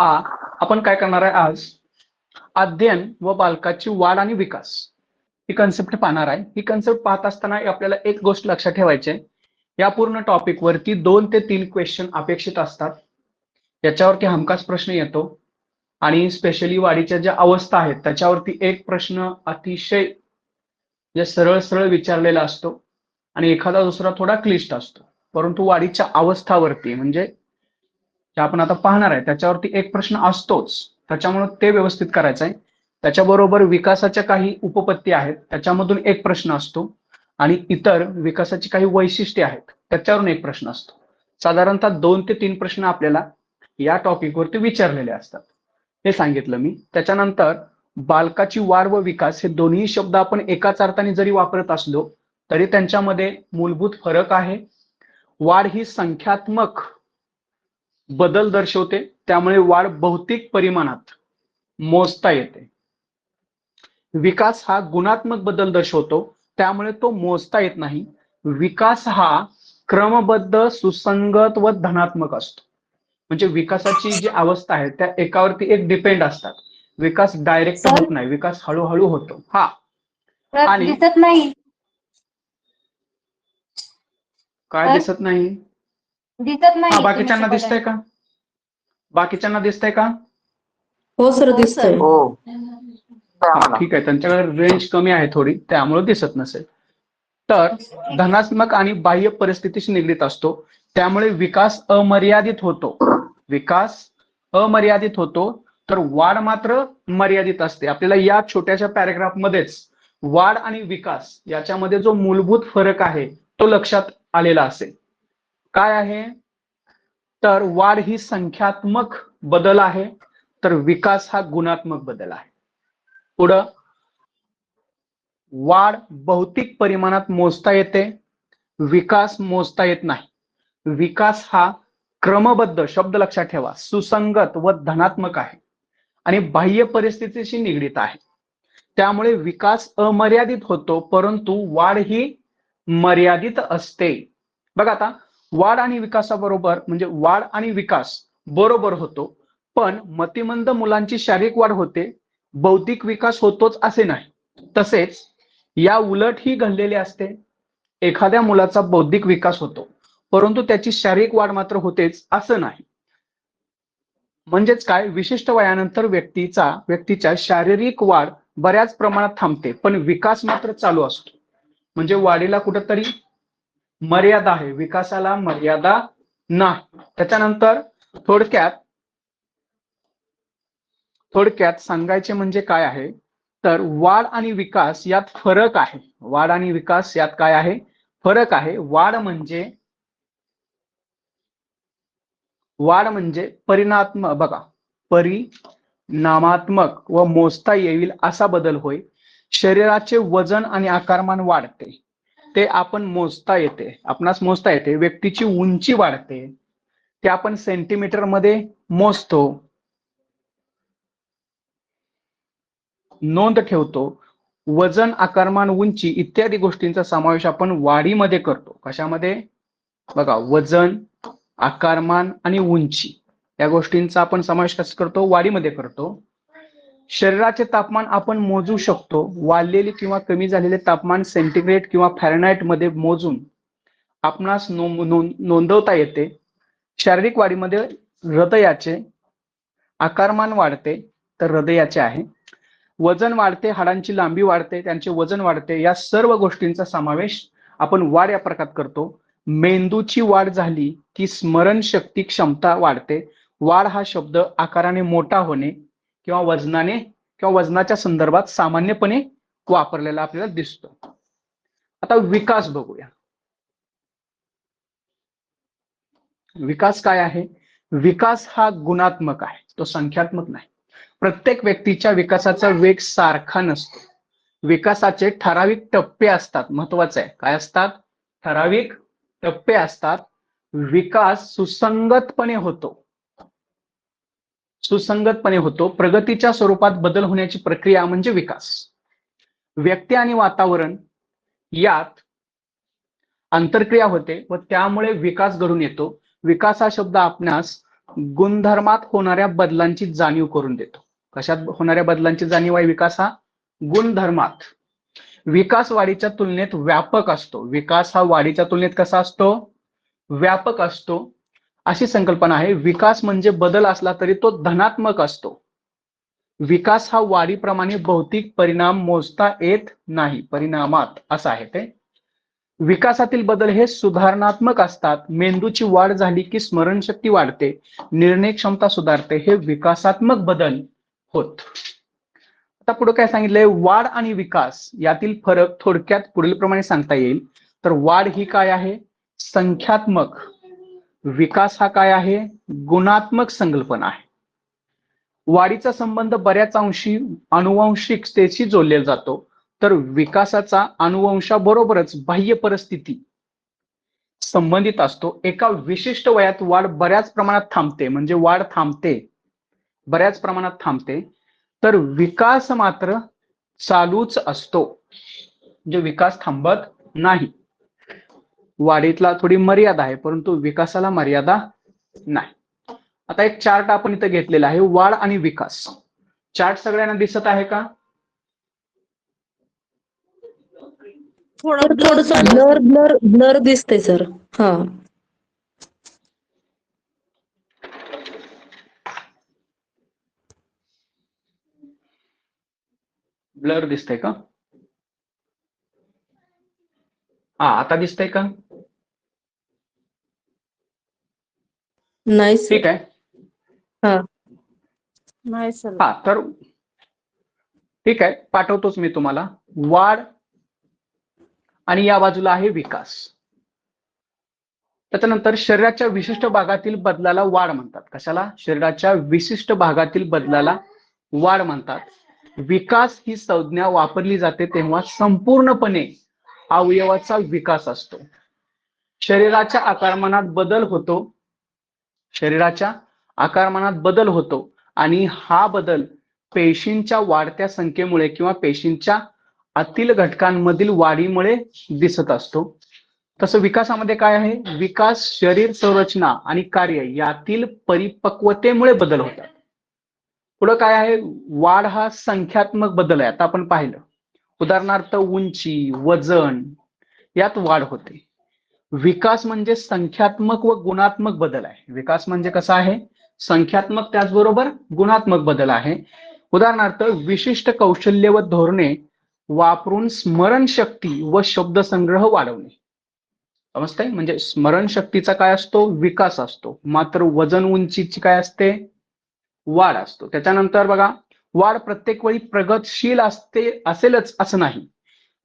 आपण काय करणार आहे आज, अध्ययन व बालकाची वाढ आणि विकास ही कन्सेप्ट पाहणार आहे. ही कन्सेप्ट पाहत असताना आपल्याला एक गोष्ट लक्षात ठेवायची आहे, या पूर्ण टॉपिक वरती 2 ते 3 क्वेश्चन अपेक्षित असतात. याच्यावरती हमखास प्रश्न येतो आणि स्पेशली वाढीच्या ज्या अवस्था आहेत त्याच्यावरती एक प्रश्न अतिशय सरळ सरळ विचारलेला असतो आणि एखादा दुसरा थोडा क्लिष्ट असतो. परंतु वाढीच्या अवस्थावरती म्हणजे जे आपण आता पाहणार आहे त्याच्यावरती एक प्रश्न असतोच, त्याच्यामुळे ते व्यवस्थित करायचं आहे. त्याच्याबरोबर विकासाच्या काही उपपत्ती आहेत त्याच्यामधून एक प्रश्न असतो आणि इतर विकासाची काही वैशिष्ट्ये आहेत त्याच्यावरून एक प्रश्न असतो. साधारणतः 2 ते 3 प्रश्न आपल्याला या टॉपिकवरती विचारलेले असतात, हे सांगितलं मी. त्याच्यानंतर बालकाची वाढ व विकास हे दोन्ही शब्द आपण एकाच अर्थाने जरी वापरत असलो तरी त्यांच्यामध्ये मूलभूत फरक आहे. वाढ ही संख्यात्मक बदल दर्शवते, त्यामुळे वाढ भौतिक परिमाणात मोजता येते. विकास हा गुणात्मक बदल दर्शवतो, त्यामुळे तो मोजता येत नाही. विकास हा क्रमबद्ध, सुसंगत व धनात्मक असतो. म्हणजे विकासाची जी अवस्था आहे त्या एकावरती एक डिपेंड असतात. विकास डायरेक्ट होत नाही, विकास हळूहळू होतो. हा आणि दिसत नाही. काय दिसत नाही? दिसत नाही. बाकीच्यांना दिसतंय का? बाकीच्यांना दिसतंय का? हो सर, दिसतंय. ठीक आहे, त्यांच्याकडे रेंज कमी आहे थोडी, त्यामुळे दिसत नसेल. तर धनात्मक आणि बाह्य परिस्थितीशी निगडीत असतो, त्यामुळे विकास अमर्यादित होतो. विकास अमर्यादित होतो तर वाढ मात्र मर्यादित असते. आपल्याला या छोट्याशा पॅरेग्राफ मध्येच वाढ आणि विकास याच्यामध्ये जो मूलभूत फरक आहे तो लक्षात आलेला असेल. काय आहे तर वाढ ही संख्यात्मक बदल आहे तर विकास हा गुणात्मक बदल आहे. पुढं, वाढ भौतिक परिमाणात मोजता येते, विकास मोजता येत नाही. विकास हा क्रमबद्ध, शब्द लक्षात ठेवा, सुसंगत व धनात्मक आहे आणि बाह्य परिस्थितीशी निगडीत आहे. त्यामुळे विकास अमर्यादित होतो परंतु वाढ ही मर्यादित असते. बघा आता, वाढ आणि विकासाबरोबर म्हणजे वाढ आणि विकास बरोबर होतो, पण मतिमंद मुलांची शारीरिक वाढ होते, बौद्धिक विकास होतोच असे नाही. तसेच या उलटही घडलेले असते. एखाद्या मुलाचा बौद्धिक विकास होतो परंतु त्याची शारीरिक वाढ मात्र होतेच असं नाही. म्हणजेच काय, विशिष्ट वयानंतर व्यक्तीच्या शारीरिक वाढ बऱ्याच प्रमाणात थांबते पण विकास मात्र चालू असतो. म्हणजे वाढीला कुठंतरी मर्यादा आहे, विकासाला मर्यादा नाही. त्याच्यानंतर थोडक्यात सांगायचे म्हणजे काय आहे तर वाढ आणि विकास यात फरक आहे. वाढ आणि विकास यात काय आहे? फरक आहे. वाढ म्हणजे परिणामात्मक व मोजता येईल असा बदल होय. शरीराचे वजन आणि आकारमान वाढते, ते आपण मोजता येते, आपणास मोजता येते. व्यक्तीची उंची वाढते, ते आपण सेंटीमीटर मध्ये मोजतो, नोंद ठेवतो. वजन, आकारमान, उंची इत्यादी गोष्टींचा समावेश आपण वाढीमध्ये करतो. कशामध्ये? बघा, वजन, आकारमान आणि उंची या गोष्टींचा आपण समावेश कसा करतो? वाढीमध्ये करतो. शरीराचे तापमान आपण मोजू शकतो. वाढलेले किंवा कमी झालेले तापमान सेंटीग्रेड किंवा फॅरनहाइट मध्ये मोजून आपणास नोंदवता येते. शारीरिक वाढीमध्ये हृदयाचे आकारमान वाढते तर हृदयाचे आहे. वजन वाढते, हाडांची लांबी वाढते, त्यांचे वजन वाढते. या सर्व गोष्टींचा समावेश आपण वाढ या प्रकारात करतो. मेंदूची वाढ झाली की स्मरणशक्ती क्षमता वाढते. वाढ हा शब्द आकाराने मोठा होणे किंवा वजनाने किंवा वजनाच्या संदर्भात सामान्यपणे वापरलेला आपल्याला दिसतो. आता विकास बघूया. विकास काय आहे? विकास हा गुणात्मक आहे, तो संख्यात्मक नाही. प्रत्येक व्यक्तीच्या विकासाचा वेग सारखा नसतो. विकासाचे ठराविक टप्पे असतात. महत्वाचं आहे, काय असतात? ठराविक टप्पे असतात. विकास सुसंगतपणे होतो. प्रगतीच्या स्वरूपात बदल होण्याची प्रक्रिया म्हणजे विकास. व्यक्ती आणि वातावरण यात आंतरक्रिया होते व त्यामुळे विकास घडून येतो. विकास हा शब्द आपणास गुणधर्मात होणाऱ्या बदलांची जाणीव करून देतो. कशात होणाऱ्या बदलांची जाणीव आहे विकास हा? गुणधर्मात. विकास वाढीच्या तुलनेत व्यापक असतो. विकास हा वाढीच्या तुलनेत कसा असतो? व्यापक असतो. अशी संकल्पना आहे. विकास म्हणजे बदल असला तरी तो धनात्मक असतो. विकास हा वाढीप्रमाणे भौतिक परिणाम मोजता येत नाही. परिणामात असं आहे ते. विकासातील बदल हे सुधारणात्मक असतात. मेंदूची वाढ झाली की स्मरणशक्ती वाढते, निर्णय क्षमता सुधारते. हे विकासात्मक बदल होत. आता पुढे काय सांगितलंय? वाढ आणि विकास यातील फरक थोडक्यात पुढील प्रमाणे सांगता येईल. तर वाढ ही काय आहे? संख्यात्मक. विकास हा काय आहे? गुणात्मक संकल्पना आहे. वाढीचा संबंध बऱ्याच अंशी अनुवंशिकतेशी जोडलेला जातो, तर विकासाचा अनुवंशाबरोबरच बाह्य परिस्थिती संबंधित असतो. एका विशिष्ट वयात वाढ बऱ्याच प्रमाणात थांबते, म्हणजे वाढ थांबते, बऱ्याच प्रमाणात थांबते. तर विकास मात्र चालूच असतो, म्हणजे विकास थांबत नाही. वाढीतला थोडी मर्यादा आहे, परंतु विकासाला मर्यादा नाही. आता एक चार्ट आपण इथं घेतलेला आहे, वाढ आणि विकास. चार्ट सगळ्यांना दिसत आहे का? सर थोडस ब्लर ब्लर ब्लर दिसतंय सर. हा. ब्लर दिसतंय का? हा, आता दिसतंय का? नाही सर. ठीक आहे. हा. नाही सर. हा, तर ठीक आहे, पाठवतोच मी तुम्हाला. वाढ आणि या बाजूला आहे विकास. त्याच्यानंतर शरीराच्या विशिष्ट भागातील बदलाला वाढ म्हणतात. कशाला? शरीराच्या विशिष्ट भागातील बदलाला वाढ म्हणतात. विकास ही संज्ञा वापरली जाते तेव्हा संपूर्णपणे अवयवाचा विकास असतो. शरीराच्या आकारमानात बदल होतो. शरीराच्या आकारमानात बदल होतो आणि हा बदल पेशींच्या वाढत्या संख्येमुळे किंवा पेशींच्या आतील घटकांमधील वाढीमुळे दिसत असतो. तसं विकासामध्ये काय आहे? विकास शरीर संरचना आणि कार्य यातील परिपक्वतेमुळे बदल होतात. पुढे काय आहे? वाढ हा संख्यात्मक बदल आहे. आता आपण पाहिलं, उदाहरणार्थ उंची, वजन यात वाढ होते. विकास म्हणजे संख्यात्मक व गुणात्मक बदल आहे. विकास म्हणजे कसा आहे? संख्यात्मक, त्याचबरोबर गुणात्मक बदल आहे. उदाहरणार्थ विशिष्ट कौशल्य व धोरणे वापरून स्मरणशक्ती व शब्दसंग्रह वाढवणे. समजतंय? म्हणजे स्मरणशक्तीचा काय असतो? विकास असतो. मात्र वजन उंचीची काय असते? वाढ असतो. त्याच्यानंतर बघा, वाढ प्रत्येक वेळी प्रगतशील असेलच असं नाही.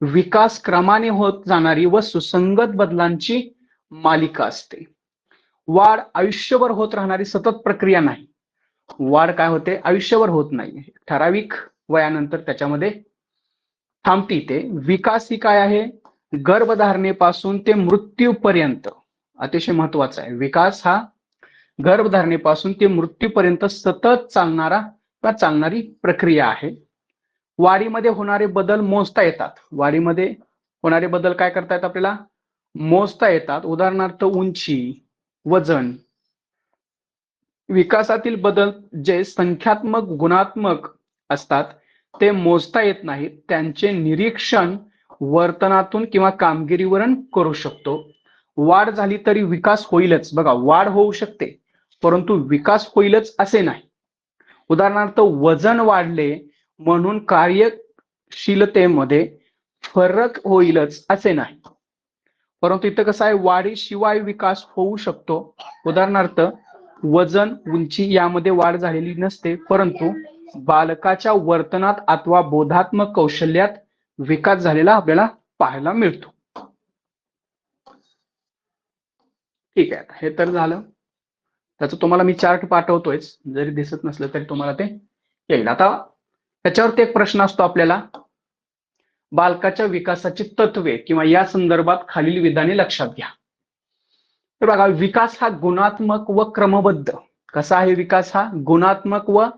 विकास क्रमाने होत जाणारी व सुसंगत बदलांची मालिका असते. वाढ आयुष्यभर होत राहणारी सतत प्रक्रिया नाही. वाढ काय होते? आयुष्यभर होत नाही, ठराविक वयानंतर त्याच्यामध्ये थांबती ते. विकास ही काय आहे? गर्भधारणेपासून ते मृत्यूपर्यंत, अतिशय महत्वाचा आहे. विकास हा गर्भधारणेपासून ते मृत्यूपर्यंत सतत चालणारी प्रक्रिया आहे. वाढीमध्ये होणारे बदल मोजता येतात. वाढीमध्ये होणारे बदल काय करता येतात? आपल्याला मोजता येतात. उदाहरणार्थ उंची, वजन. विकासातील बदल जे संख्यात्मक गुणात्मक असतात ते मोजता येत नाहीत. त्यांचे निरीक्षण वर्तनातून किंवा कामगिरीवरून करू शकतो. वाढ झाली तरी विकास होईलच. बघा, वाढ होऊ शकते परंतु विकास होईलच असे नाही. उदाहरणार्थ वजन वाढले म्हणून कार्यशीलतेमध्ये फरक होईलच असे नाही. परंतु इथं कसं आहे? वाढीशिवाय विकास होऊ शकतो. उदाहरणार्थ वजन, उंची यामध्ये वाढ झालेली नसते, परंतु बालकाच्या वर्तनात अथवा बोधात्मक कौशल्यात विकास झालेला आपल्याला पाहायला मिळतो. ठीक आहे, हे तर झालं. त्याचं तुम्हाला मी चार्ट पाठवतोय, जरी दिसत नसलं तरी तुम्हाला ते येईल. आता त्याच्यावरती एक प्रश्न असतो आपल्याला, बालकाच्या विकासाची तत्वे किंवा या संदर्भात खालील विधाने लक्षात घ्या. तर बघा, विकास हा गुणात्मक व क्रमबद्ध. कसा आहे विकास? हा गुणात्मक व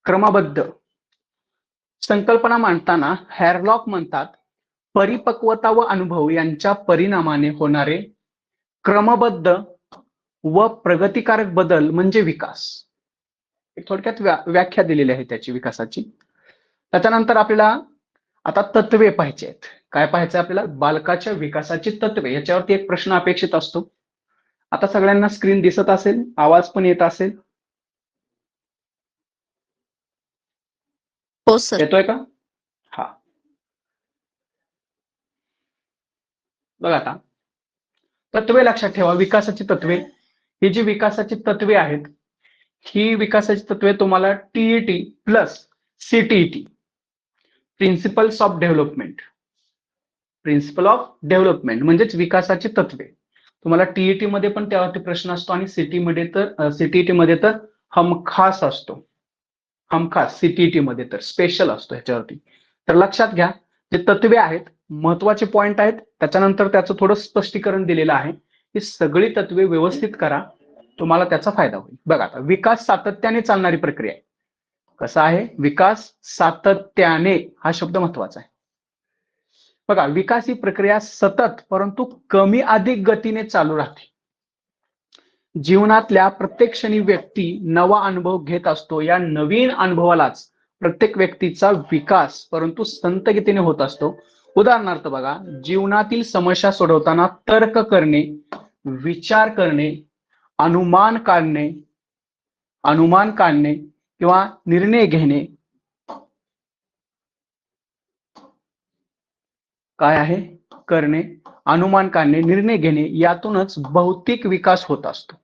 क्रमबद्ध. संकल्पना मांडताना हॅरलॉक म्हणतात, परिपक्वता व अनुभव यांच्या परिणामाने होणारे क्रमबद्ध व प्रगतिकारक बदल म्हणजे विकास. एक थोडक्यात व्याख्या दिलेली आहे त्याची विकासाची. त्याच्यानंतर आपल्याला आता तत्वे पाहिजे आहेत. काय पाहायचं आपल्याला? बालकाच्या विकासाची तत्वे. याच्यावरती एक प्रश्न अपेक्षित असतो. आता सगळ्यांना स्क्रीन दिसत असेल, आवाज पण येत असेल. हो सर. येतोय का? हा, बघा आता तत्वे लक्षात ठेवा. विकासाची तत्वे, ही जी विकासाची तत्वे आहेत, ही विकासाची तत्वे तुम्हाला TET plus CTET, principles of development, principle of development म्हणजेच विकासाची तत्वे, तुम्हाला टीईटी मध्ये पण त्यावरती प्रश्न असतो आणि सीटीईटी मध्ये तर हमखास असतो. हमखास सीटीईटी मध्ये तर स्पेशल असतो ह्याच्यावरती. तर लक्षात घ्या, जे तत्वे आहेत महत्वाचे पॉइंट आहेत, त्याच्यानंतर त्याचं थोडं स्पष्टीकरण दिलेलं आहे. ही सगळी तत्वे व्यवस्थित करा, तुम्हाला त्याचा फायदा होईल. बघा आता, विकास सातत्याने चालणारी प्रक्रिया आहे. कसा आहे? विकास सातत्याने, हा शब्द महत्वाचा आहे. बघा, विकास ही प्रक्रिया सतत परंतु कमी अधिक गतीने चालू राहते. जीवनातल्या प्रत्येक क्षणी व्यक्ती नवा अनुभव घेत असतो. या नवीन अनुभवालाच प्रत्येक व्यक्तीचा विकास परंतु संत गतीने होत असतो. उदाहरणार्थ बघा, जीवनातील समस्या सोडवताना तर्क करणे, विचार करणे, अनुमान काढणे किंवा निर्णय घेणे काय आहे? करणे, अनुमान काढणे, निर्णय घेणे, यातूनच भौतिक विकास होत असतो.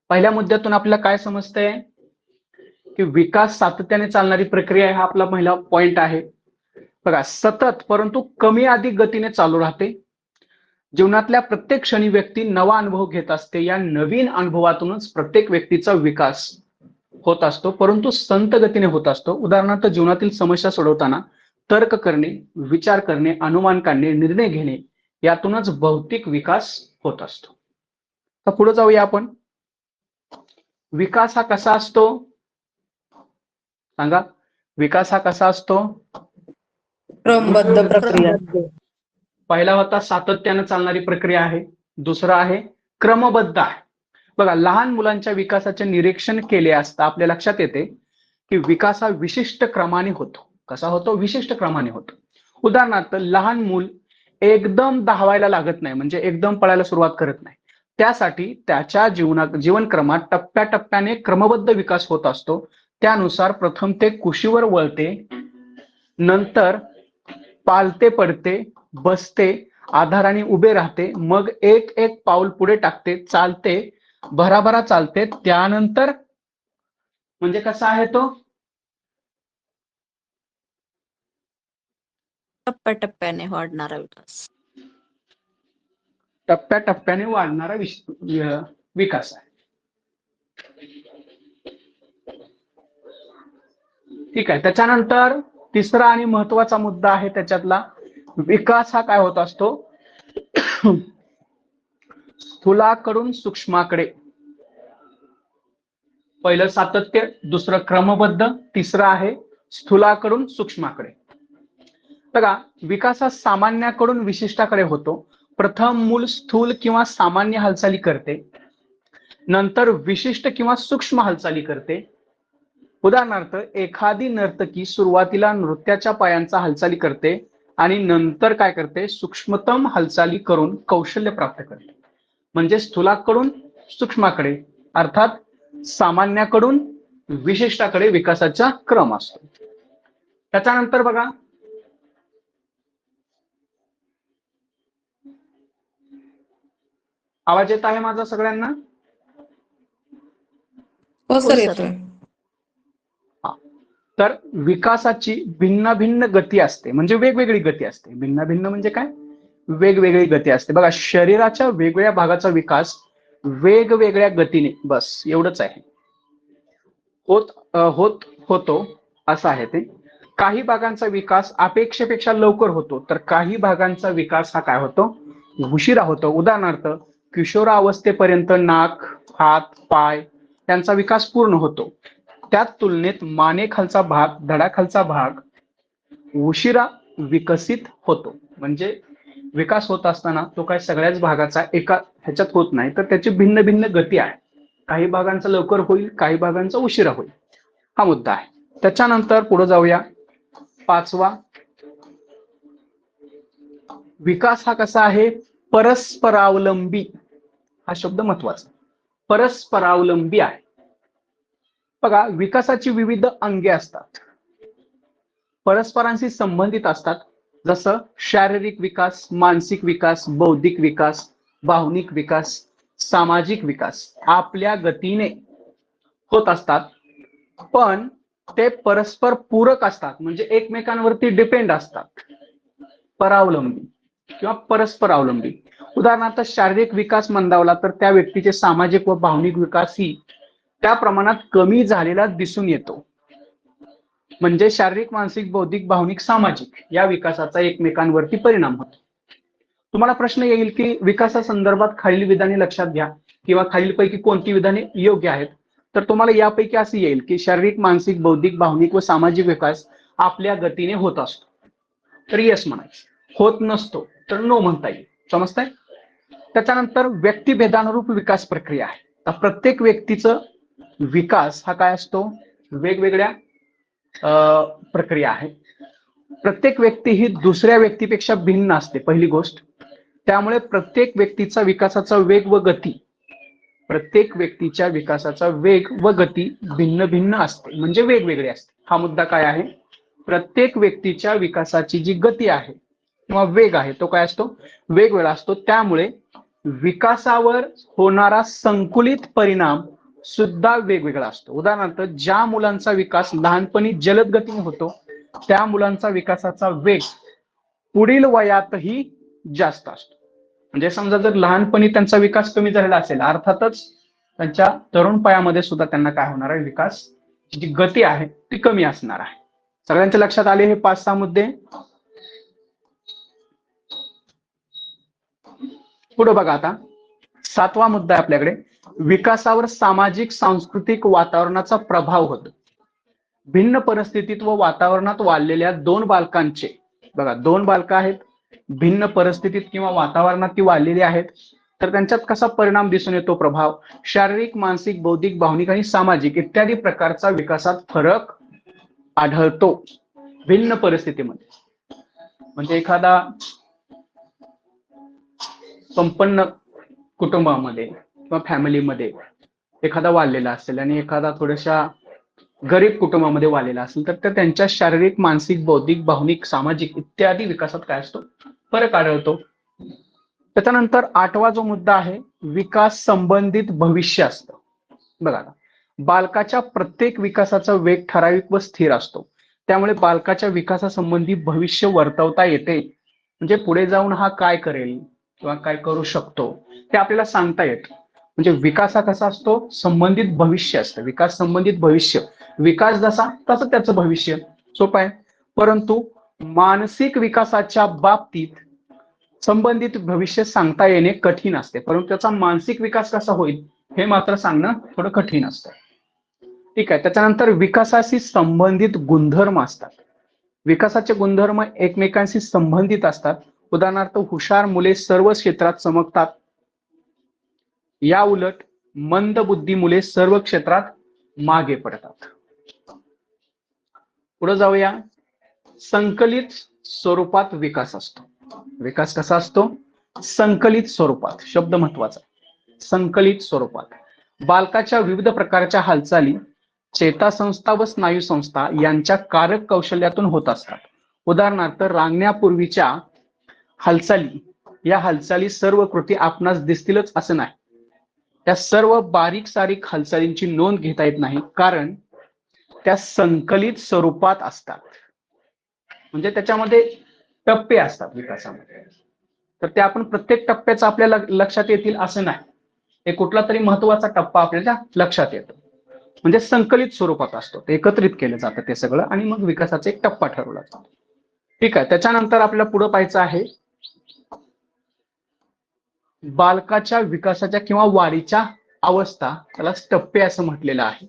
पहिल्या मुद्द्यातून आपल्याला काय समजतंय की विकास सातत्याने चालणारी प्रक्रिया आहे. हा आपला पहिला पॉइंट आहे. बघा, सतत परंतु कमी अधिक गतीने चालू राहते. जीवनातल्या प्रत्येक क्षणी व्यक्ती नवा अनुभव घेत असते. या नवीन अनुभवातूनच प्रत्येक व्यक्तीचा विकास होत असतो, परंतु संत गतीने होत असतो. उदाहरणार्थ, जीवनातील समस्या सोडवताना तर्क करणे, विचार करणे, अनुमान काढणे, निर्णय घेणे, यातूनच भौतिक विकास होत असतो. तर पुढे जाऊया आपण. विकास हा कसा असतो? सांगा, विकास हा कसा असतो? क्रमबद्ध प्रक्रिया. पहिला होता सातत्याने चालणारी प्रक्रिया आहे. दुसरा आहे क्रमबद्ध आहे. बघा, लहान मुलांच्या विकासाचे निरीक्षण केले असता आपल्या लक्षात येते की विकास हा विशिष्ट क्रमाने होतो. कसा होतो? विशिष्ट क्रमाने होतो. उदाहरणार्थ, लहान मूल एकदम धावायला लागत नाही, म्हणजे एकदम पळायला सुरुवात करत नाही. त्यासाठी त्याच्या जीवनक्रमात टप्प्याटप्प्याने क्रमबद्ध विकास होत असतो. त्यानुसार प्रथम ते कुशीवर वळते, नंतर पालते, पडते, बसते, आधाराने उभे राहते, मग एक एक पाऊल पुढे टाकते, चालते, भराभरा चालते. त्यानंतर म्हणजे कसा आहे तो? टप्प्याटप्प्याने वाढणारा विकास. टप्प्याटप्प्याने वाढणारा विकास आहे. ठीक आहे. त्याच्यानंतर तिसरा आणि महत्वाचा मुद्दा आहे त्याच्यातला, विकास हा काय होत असतो? स्थूलाकडून सूक्ष्माकडे. पहिलं सातत्य, दुसरं क्रमबद्ध, तिसरं आहे स्थूलाकडून सूक्ष्माकडे. बघा, विकास हा सामान्याकडून विशिष्टाकडे होतो. प्रथम मूल स्थूल किंवा सामान्य हालचाली करते, नंतर विशिष्ट किंवा सूक्ष्म हालचाली करते. उदाहरणार्थ, एखादी नर्तकी सुरुवातीला नृत्याच्या पायांचा हालचाली करते आणि नंतर काय करते? सूक्ष्मतम हालचाली करून कौशल्य प्राप्त करते. म्हणजे स्थूलाकडून सूक्ष्माकडे, अर्थात सामान्याकडून विशिष्टाकडे विकासाचा क्रम असतो. त्याच्यानंतर बघा, आवाज येत आहे माझा सगळ्यांना? हो सर, येतोय. तर विकासाची भिन्न भिन्न गती असते, म्हणजे वेगवेगळी गती असते. भिन्न भिन्न म्हणजे काय? वेगवेगळी गती असते. बघा, शरीराच्या वेगवेगळ्या भागाचा विकास वेगवेगळ्या गतीने, बस एवढंच आहे, होतो असं आहे ते. काही भागांचा विकास अपेक्षेपेक्षा लवकर होतो, तर काही भागांचा विकास हा काय होतो? उशिरा होतो. उदाहरणार्थ, किशोरावस्थेपर्यंत नाक, हात, पाय यांचा विकास पूर्ण होतो. त्यात तुलनेत मानेखालचा भाग, धडाखालचा भाग उशिरा विकसित होतो. म्हणजे विकास होत असताना तो काय सगळ्याच भागाचा एका ह्याच्यात होत नाही, तर त्याची भिन्न भिन्न गती आहे. काही भागांचा लवकर होईल, काही भागांचा उशिरा होईल, हा मुद्दा आहे. त्याच्यानंतर पुढे जाऊया. 5वा, विकास हा कसा आहे? परस्परावलंबी. हा शब्द महत्वाचा, परस्परावलंबी आहे. बघा, विकासाची विविध अंगे असतात, परस्परांशी संबंधित असतात. जसं शारीरिक विकास, मानसिक विकास, बौद्धिक विकास, भावनिक विकास, सामाजिक विकास आपल्या गतीने होत असतात, पण ते परस्पर पूरक असतात, म्हणजे एकमेकांवरती डिपेंड असतात, परावलंबी किंवा परस्पर अवलंबी. उदाहरणार्थ शारीरिक विकास मंदावला तर त्या व्यक्तीचे सामाजिक व भावनिक विकासही त्या प्रमाणात कमी झालेला दिसून येतो. म्हणजे शारीरिक, मानसिक, बौद्धिक, भावनिक, सामाजिक या विकासाचा एकमेकांवरती परिणाम होतो. तुम्हाला प्रश्न येईल की विकासासंदर्भात खालील विधाने लक्षात घ्या किंवा खालीलपैकी कोणती विधाने योग्य आहेत. तर तुम्हाला यापैकी असे येईल की शारीरिक, मानसिक, बौद्धिक, भावनिक व सामाजिक विकास आपल्या गतीने होत असतो, तर येस म्हणायचं. होत नसतो तर नो म्हणता येईल. समजताय? त्याच्यानंतर व्यक्तिभेदानुरूप विकास प्रक्रिया आहे. तर प्रत्येक व्यक्तीचं विकास हा काय असतो? वेगवेगळ्या प्रक्रिया आहे. प्रत्येक व्यक्ती ही दुसऱ्या व्यक्तीपेक्षा भिन्न असते, पहिली गोष्ट. त्यामुळे प्रत्येक व्यक्तीचा विकासाचा वेग व गती, प्रत्येक व्यक्तीच्या विकासाचा वेग व गती भिन्न भिन्न असते, म्हणजे वेगवेगळे असते. हा मुद्दा काय आहे? प्रत्येक व्यक्तीच्या विकासाची जी गती आहे किंवा वेग आहे तो काय असतो? वेगवेगळा असतो. त्यामुळे विकासावर होणारा संकुलित परिणाम सुद्धा वेगवेगळा असतो. उदाहरणार्थ, ज्या मुलांचा विकास लहानपणी जलद गतीने होतो त्या मुलांचा विकासाचा वेग पुढील वयातही जास्त असतो. म्हणजे समजा जर लहानपणी त्यांचा विकास कमी झालेला असेल, अर्थातच त्यांच्या तरुण वयामध्ये सुद्धा त्यांना काय होणार आहे? विकास जी गती आहे ती कमी असणार आहे. सगळ्यांच्या लक्षात आले हे 5-6 मुद्दे? पुढे बघा, आता 7वा मुद्दा आहे आपल्याकडे. विकासावर सामाजिक सांस्कृतिक वातावरणाचा प्रभाव होतो. भिन्न परिस्थितीत व वातावरणात वाढलेल्या दोन बालकांचे, बघा 2 बालकं आहेत, भिन्न परिस्थितीत किंवा वातावरणात ती वाढलेली आहेत, तर त्यांच्यात कसा परिणाम दिसून येतो? प्रभाव. शारीरिक, मानसिक, बौद्धिक, भावनिक आणि सामाजिक इत्यादी प्रकारचा विकासात फरक आढळतो भिन्न परिस्थितीमध्ये. म्हणजे एखादा संपन्न कुटुंबामध्ये किंवा फॅमिलीमध्ये एखादा वाढलेला असेल आणि एखादा थोड्याशा गरीब कुटुंबामध्ये वाढलेला असेल, तर त्यांच्या शारीरिक, मानसिक, बौद्धिक, भावनिक, सामाजिक इत्यादी विकासात काय असतो? फरक आढळतो. त्याच्यानंतर 8वा जो मुद्दा आहे, विकास संबंधित भविष्य असतं. बघा, बालकाच्या प्रत्येक विकासाचा वेग ठराविक व स्थिर असतो. त्यामुळे बालकाच्या विकासासंबंधी भविष्य वर्तवता येते. म्हणजे पुढे जाऊन हा काय करेल किंवा काय करू शकतो ते आपल्याला सांगता येतं. म्हणजे विकास हा कसा असतो? संबंधित भविष्य असतं. विकास संबंधित भविष्य, विकास जसा तसं त्याचं भविष्य. सोपं आहे. परंतु मानसिक विकासाच्या बाबतीत संबंधित भविष्य सांगता येणे कठीण असते, परंतु त्याचा मानसिक विकास कसा होईल हे मात्र सांगणं थोडं कठीण असतं. ठीक आहे. त्याच्यानंतर विकासाशी संबंधित गुणधर्म असतात. विकासाचे गुणधर्म एकमेकांशी संबंधित असतात. उदाहरणार्थ, हुशार मुले सर्व क्षेत्रात चमकतात, या उलट मंद बुद्धी मुले सर्व क्षेत्रात मागे पडतात. पुढे जाऊया. संकलित स्वरूपात विकास असतो. विकास कसा असतो? संकलित स्वरूपात. शब्द महत्वाचा. संकलित स्वरूपात बालकाच्या विविध प्रकारच्या हालचाली चेतासंस्था व स्नायू संस्था यांच्या कारक कौशल्यातून होत असतात. उदाहरणार्थ, रांगण्यापूर्वीच्या हालचाली, या हालचाली सर्व कृती आपणास दिसतीलच असं नाही. त्या सर्व बारीक सारीक हालचालींची नोंद घेता येत नाही, कारण त्या संकलित स्वरूपात असतात. म्हणजे त्याच्यामध्ये टप्पे असतात विकासामध्ये. तर ते आपण प्रत्येक टप्प्याचं आपल्याला लक्षात येतील असं नाही. हे कुठला तरी महत्वाचा टप्पा आपल्याला लक्षात येतो. म्हणजे संकलित स्वरूपात असतो, ते एकत्रित केलं जातं ते सगळं आणि मग विकासाचा एक टप्पा ठरवला जातो. ठीक आहे. त्याच्यानंतर आपल्याला पुढे पाहायचं आहे बालकाच्या विकासाच्या किंवा वाढीच्या अवस्था, त्याला टप्पे असं म्हटलेलं आहे.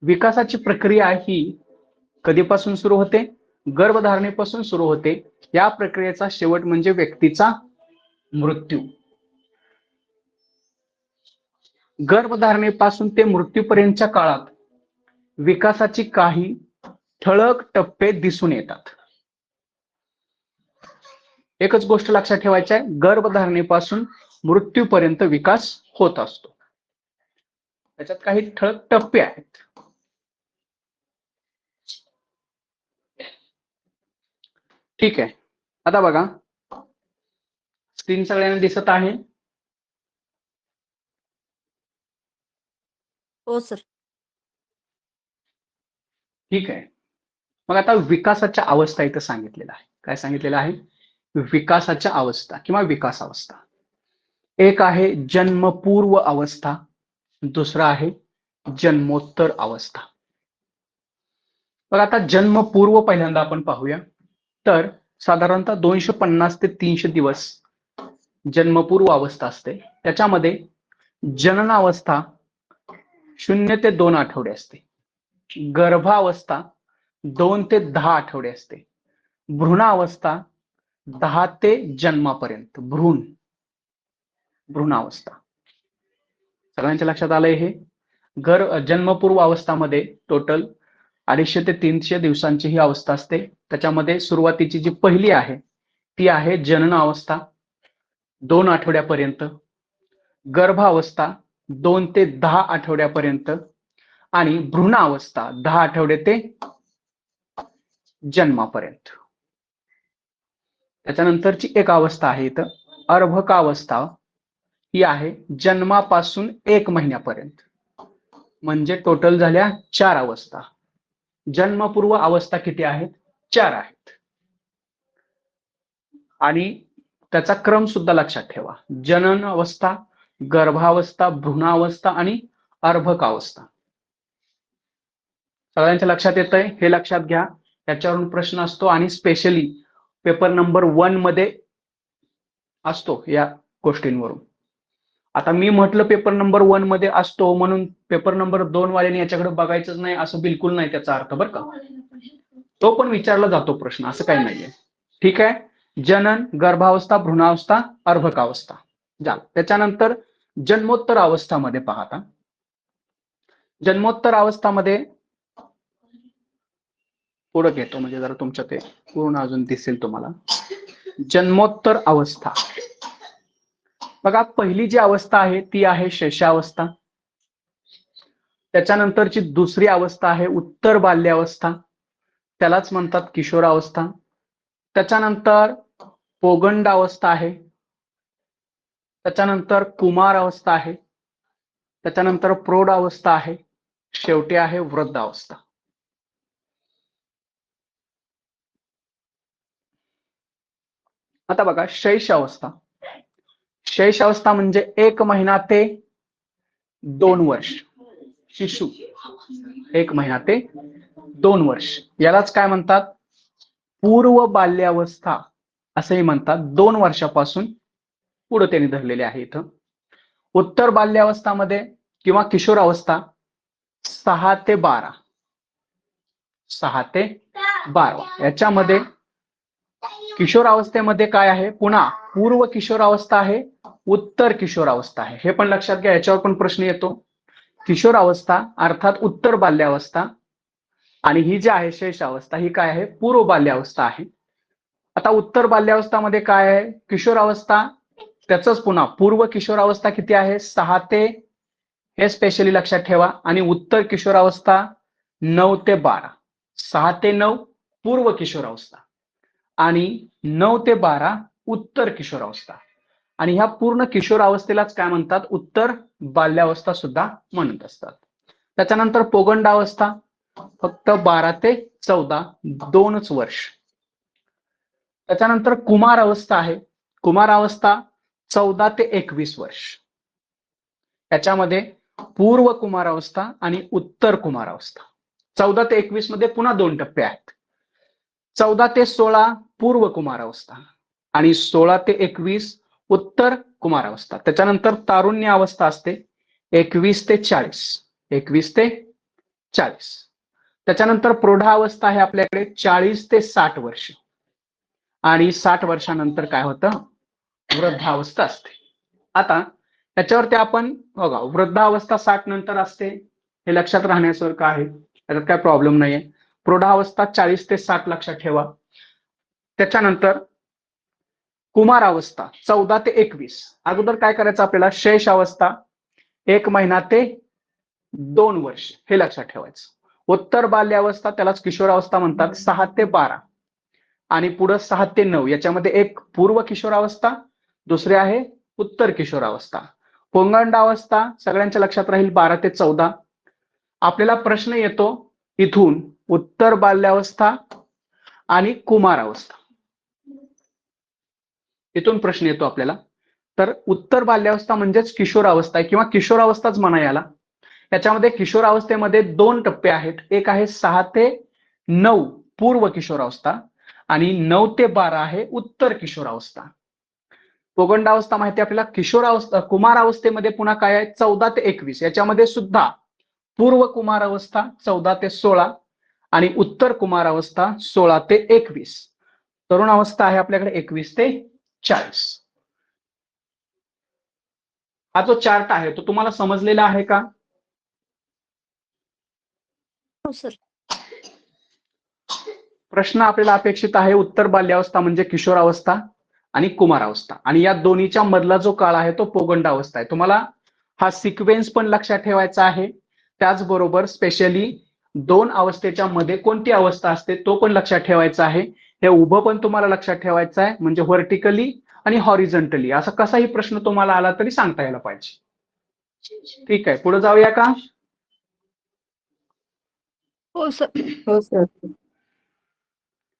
विकासाची प्रक्रिया ही कधीपासून सुरू होते? गर्भधारणेपासून सुरू होते या प्रक्रियेचा शेवट म्हणजे व्यक्तीचा मृत्यू. गर्भधारणेपासून ते मृत्यूपर्यंतच्या काळात विकासाची काही ठळक टप्पे दिसून येतात. एकच गोष्ट लक्षात ठेवायची आहे, गर्भधारणेपासून मृत्यूपर्यंत विकास होत असतो. त्याच्यात काही ठळक टप्पे आहेत. ठीक आहे, आता बघा स्क्रीन सगळ्यांना दिसत आहे? हो सर. ठीक आहे, मग आता विकासाच्या अवस्था इथं सांगितलेलं आहे. काय सांगितलेलं आहे? विकासाच्या अवस्था किंवा विकासावस्था. एक आहे जन्मपूर्व अवस्था, दुसरा आहे जन्मोत्तर अवस्था. बघ आता जन्मपूर्व पहिल्यांदा आपण पाहूया. तर साधारणतः 250 ते 300 दिवस जन्मपूर्व अवस्था असते. त्याच्यामध्ये जननावस्था 0 ते 2 आठवडे असते. गर्भावस्था 2 ते 10 आठवडे असते. भ्रूणावस्था 10 ते जन्मापर्यंत. भ्रूणावस्था. सगळ्यांच्या लक्षात आलंय हे? जन्मपूर्व अवस्थामध्ये टोटल 250 ते 300 दिवसांची ही अवस्था असते. त्याच्यामध्ये सुरुवातीची जी पहिली आहे ती आहे जनन अवस्था 2 आठवड्यापर्यंत, गर्भावस्था 2 ते 10 आठवड्यापर्यंत आणि भ्रूणावस्था 10 आठवडे ते जन्मापर्यंत. त्याच्यानंतरची एक अवस्था आहे इथं अर्भकावस्था. ही आहे जन्मापासून 1 महिन्यापर्यंत. म्हणजे टोटल झाल्या 4 अवस्था. जन्मपूर्व अवस्था किती आहेत? 4 आहेत. आणि त्याचा क्रम सुद्धा लक्षात ठेवा. जनन अवस्था, गर्भावस्था, भ्रूणावस्था आणि अर्भकावस्था. सगळ्यांच्या लक्षात येतंय? हे लक्षात घ्या, याच्यावरून प्रश्न असतो आणि स्पेशली पेपर नंबर 1 मध्ये असतो या गोष्टींवरून. आता मी म्हटलं पेपर नंबर 1 मध्ये असतो म्हणून पेपर नंबर 2 वाल्याने याच्याकडे बघायचंच नाही असं बिलकुल नाही त्याचा अर्थ, बरं का. तो पण विचारला जातो प्रश्न, असं काही नाहीये. ठीक आहे, जनन, गर्भावस्था, भ्रूणावस्था, अर्भकावस्था झालं. त्याच्यानंतर जन्मोत्तर अवस्थामध्ये पाहता, जन्मोत्तर अवस्थामध्ये पुढे घेतो म्हणजे जरा तुमच्या ते पूर्ण अजून दिसेल तुम्हाला. जन्मोत्तर अवस्था बघा, पहिली जी अवस्था आहे ती आहे शैशवावस्था. त्याच्यानंतरची दुसरी अवस्था आहे उत्तर बाल्यावस्था, त्यालाच म्हणतात किशोरावस्था. त्याच्यानंतर पौगंडावस्था आहे, त्याच्यानंतर कुमार अवस्था आहे, त्याच्यानंतर प्रौढावस्था आहे, शेवटी आहे वृद्धावस्था. आता बघा शैशवावस्था. शैशवावस्था म्हणजे 1 महिना ते 2 वर्ष. शिशु 1 महिना ते 2 वर्ष, यालाच काय म्हणतात? पूर्व बाल्यावस्था असंही म्हणतात. 2 वर्षापासून पुढे त्यांनी धरलेले आहे इथं. उत्तर बाल्यावस्थामध्ये किंवा किशोरावस्था 6 ते 12. 6 ते 12 याच्यामध्ये किशोरावस्थेमध्ये काय आहे? पुन्हा पूर्व किशोरावस्था आहे, उत्तर किशोरावस्था आहे. हे पण लक्षात घ्या, याच्यावर पण प्रश्न येतो. किशोरावस्था अर्थात उत्तर बाल्यावस्था आणि ही जी आहे शैशवावस्था ही काय आहे? पूर्व बाल्यावस्था आहे. आता उत्तर बाल्यावस्थामध्ये काय आहे? किशोरावस्था, त्याचंच पुन्हा पूर्व किशोरावस्था किती आहे? 6 ते, हे स्पेशली लक्षात ठेवा. आणि उत्तर किशोरावस्था 9 ते 12. 6 ते 9 पूर्व किशोरावस्था आणि 9 ते 12 उत्तर किशोरावस्था. आणि ह्या पूर्ण किशोरावस्थेलाच काय म्हणतात? उत्तर बाल्यावस्था सुद्धा म्हणत असतात. त्याच्यानंतर पौगंडावस्था फक्त 12 ते 14, 2च वर्ष. त्याच्यानंतर कुमार अवस्था आहे. कुमार अवस्था 14 ते 21 वर्ष. त्याच्यामध्ये पूर्व कुमार अवस्था आणि उत्तर कुमार अवस्था. 14 ते 21 मध्ये पुन्हा 2 टप्पे आहेत. 14 ते 16 पूर्व कुमार अवस्था आणि 16 ते 21 उत्तर कुमार अवस्था. त्याच्यानंतर तारुण्य अवस्था असते 21 ते 40. 21 ते 40. त्याच्यानंतर प्रौढावस्था आहे आपल्याकडे 40 ते 60 वर्ष. आणि 60 वर्षानंतर काय होतं, वृद्धावस्था असते. आता त्याच्यावरती आपण बघा, वृद्धावस्था 60 नंतर असते, हे लक्षात राहण्यासारखं आहे, त्याच्यात काय प्रॉब्लेम नाहीये. प्रौढावस्था 40 ते 60 लक्षात ठेवा. त्याच्यानंतर कुमारावस्था 14 ते 21. अगोदर काय करायचं आपल्याला, शेष अवस्था 1 महिना ते 2 वर्ष, हे लक्षात ठेवायचं. उत्तर बाल्यावस्था, त्यालाच किशोरावस्था म्हणतात, 6 ते 12 आणि पुढे 6 ते 9. याच्यामध्ये एक पूर्व किशोरावस्था, दुसरी आहे उत्तर किशोरावस्था. पौगंडावस्था सगळ्यांच्या लक्षात राहील 12 ते 14. आपल्याला प्रश्न येतो इथून उत्तर बाल्यावस्था आणि कुमारावस्था, इथून प्रश्न येतो आपल्याला. तर उत्तर बाल्यावस्था म्हणजेच किशोरावस्था आहे किंवा किशोरावस्थाच म्हणा याला. याच्यामध्ये किशोरावस्थेमध्ये 2 टप्पे आहेत. एक आहे 6 ते 9 पूर्व किशोरावस्था आणि 9 ते 12 आहे उत्तर किशोरावस्था. पौगंडावस्था माहिती आपल्याला. किशोरावस्था कुमारावस्थेमध्ये पुन्हा काय आहे, 14 ते 21. याच्यामध्ये सुद्धा पूर्व कुमारावस्था 14 ते 16 आणि उत्तर कुमारावस्था 16 ते 21. तरुणावस्था आहे आपल्याकडे 21 ते 40. हा जो चार्ट आहे तो तुम्हाला समजलेला आहे का? हो सर. प्रश्न आपल्याला अपेक्षित आहे उत्तर बाल्यावस्था म्हणजे किशोरावस्था आणि कुमारावस्था, आणि या दोन्हीच्या मधला जो काळ आहे तो पौगंडावस्था आहे. तुम्हाला हा सिक्वेन्स पण लक्षात ठेवायचा आहे. त्याचबरोबर स्पेशली 2 अवस्थेच्या मध्ये कोणती अवस्था असते तो पण लक्षात ठेवायचा आहे. हे उभं पण तुम्हाला लक्षात ठेवायचं आहे, म्हणजे व्हर्टिकली आणि हॉरिझॉन्टली असा कसाही प्रश्न तुम्हाला आला तरी सांगता यायला पाहिजे. ठीक आहे, पुढे जाऊया का? हो सर. हो सर.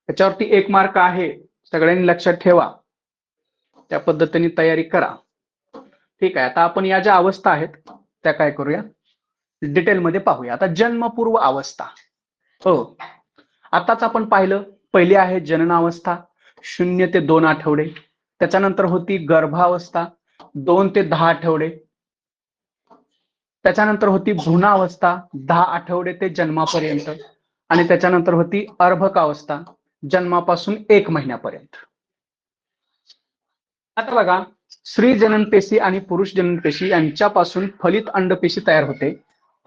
त्याच्यावरती 1 मार्क आहे, सगळ्यांनी लक्षात ठेवा, त्या पद्धतीने तयारी करा. ठीक आहे, आता आपण या ज्या अवस्था आहेत त्या काय करूया, डिटेलमध्ये पाहूया. आता जन्मपूर्व अवस्था, हो आताच आपण पाहिलं, पहिली आहे जननावस्था 0 ते 2 आठवडे. त्याच्यानंतर होती गर्भावस्था 2 ते 10 आठवडे. त्याच्यानंतर होती भ्रूणावस्था 10 आठवडे ते जन्मापर्यंत. आणि त्याच्यानंतर होती अर्भकावस्था जन्मापासून 1 महिन्यापर्यंत. आता बघा, स्त्री जननपेशी आणि पुरुष जननपेशी यांच्यापासून फलित अंडपेशी तयार होते.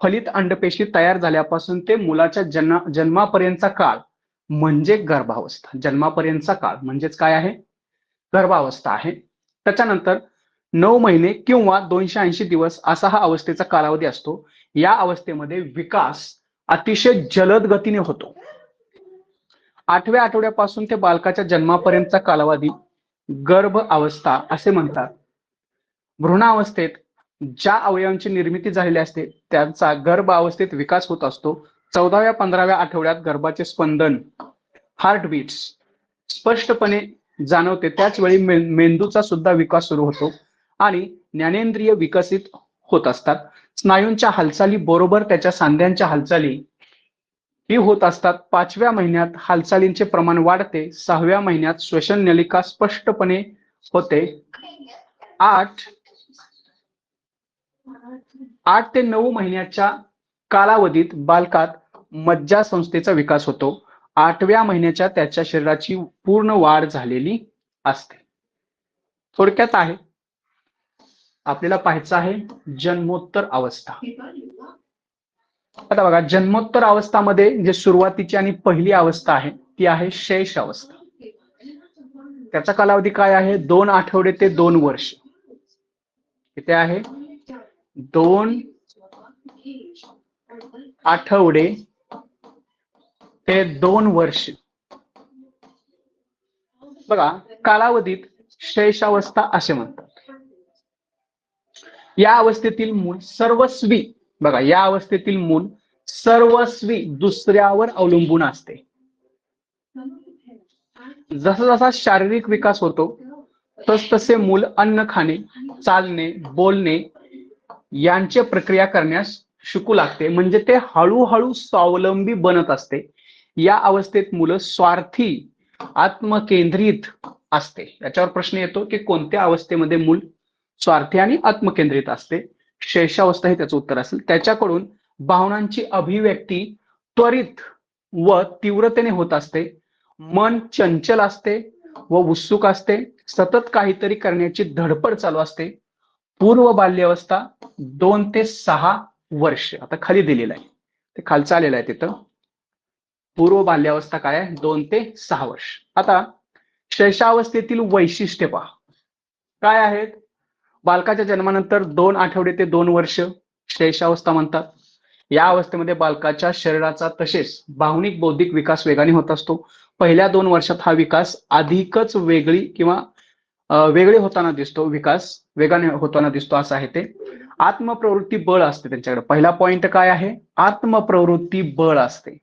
फलित अंडपेशी तयार झाल्यापासून ते मुलाच्या जन्मापर्यंतचा काळ म्हणजे गर्भावस्था. जन्मापर्यंतचा काळ म्हणजेच काय आहे, गर्भावस्था आहे. त्याच्यानंतर 9 महिने किंवा 280 दिवस असा हा अवस्थेचा कालावधी असतो. या अवस्थेमध्ये विकास अतिशय जलद गतीने होतो. 8व्या आठवड्यापासून ते बालकाच्या जन्मापर्यंतचा कालावधी गर्भ अवस्था असे म्हणतात. भ्रूणावस्थेत ज्या अवयवांची निर्मिती झालेली असते त्यांचा गर्भ अवस्थेत विकास होत असतो. 14व्या 15व्या आठवड्यात गर्भाचे स्पंदन, हार्टबीट्स स्पष्टपणे जाणवते. त्याच वेळी मेंदूचा सुद्धा विकास सुरू होतो आणि ज्ञानेंद्रिय विकसित होत असतात. स्नायूंच्या हालचाली बरोबर त्याच्या सांध्यांच्या हालचाली ही होत असतात. 5व्या महिन्यात हालचालींचे प्रमाण वाढते. 6व्या महिन्यात श्वसन नलिका स्पष्टपणे होते. 8 ते 9 महिन्याच्या कालावधीत बालकात मज्जासंस्थेचा विकास होतो. 8व्या महिन्याच्या त्याच्या शरीराची पूर्ण वाढ झालेली असते. थोडक्यात आहे, आपल्याला पाहायचं आहे जन्मोत्तर अवस्था. आता बघा, जन्मोत्तर अवस्थामध्ये जे सुरुवातीची आणि पहिली अवस्था आहे ती आहे शैश अवस्था. त्याचा कालावधी काय आहे, 2 आठवडे ते 2 वर्ष. किती आहे, 2 आठवडे ते 2 वर्ष. बघा, कालावधीत शैशवावस्था असे म्हणतात. या अवस्थेतील मूल सर्वस्वी, बघा या अवस्थेतील मूल सर्वस्वी दुसऱ्यावर अवलंबून असते. जसा जसा शारीरिक विकास होतो तसतसे मूल अन्न खाणे, चालणे, बोलणे यांचे प्रक्रिया करण्यास शिकू लागते. म्हणजे ते हळूहळू स्वावलंबी बनत असते. या अवस्थेत मुलं स्वार्थी, आत्मकेंद्रित असते. याच्यावर प्रश्न येतो की कोणत्या अवस्थेमध्ये मूल स्वार्थी आणि आत्मकेंद्रित असते. शैशवावस्था हे त्याचं उत्तर असेल. त्याच्याकडून भावनांची अभिव्यक्ती त्वरित व तीव्रतेने होत असते. मन चंचल असते. व उत्सुक असते, सतत काहीतरी करण्याची धडपड चालू असते. पूर्व बाल्यावस्था 2 ते 6 वर्ष. आता खाली दिलेलं आहे, ते खालचं आलेलं आहे तिथं. पूर्व बाल्यावस्था काय आहे? 2 ते 6 वर्ष. आता शैशवावस्थेतील वैशिष्ट्य पहा काय आहेत. बालकाच्या जन्मानंतर 2 आठवडे ते 2 वर्ष शैशवावस्था म्हणतात. या अवस्थेमध्ये बालकाच्या शरीराचा तसेच भावनिक बौद्धिक विकास वेगाने होत असतो. पहिल्या 2 वर्षात हा विकास अधिकच वेगळी किंवा वेगळे होताना दिसतो, विकास वेगाने होताना दिसतो असं आहे ते. आत्मप्रवृत्ती बळ असते त्यांच्याकडे. पहिला पॉइंट काय आहे? आत्मप्रवृत्ती बळ असते.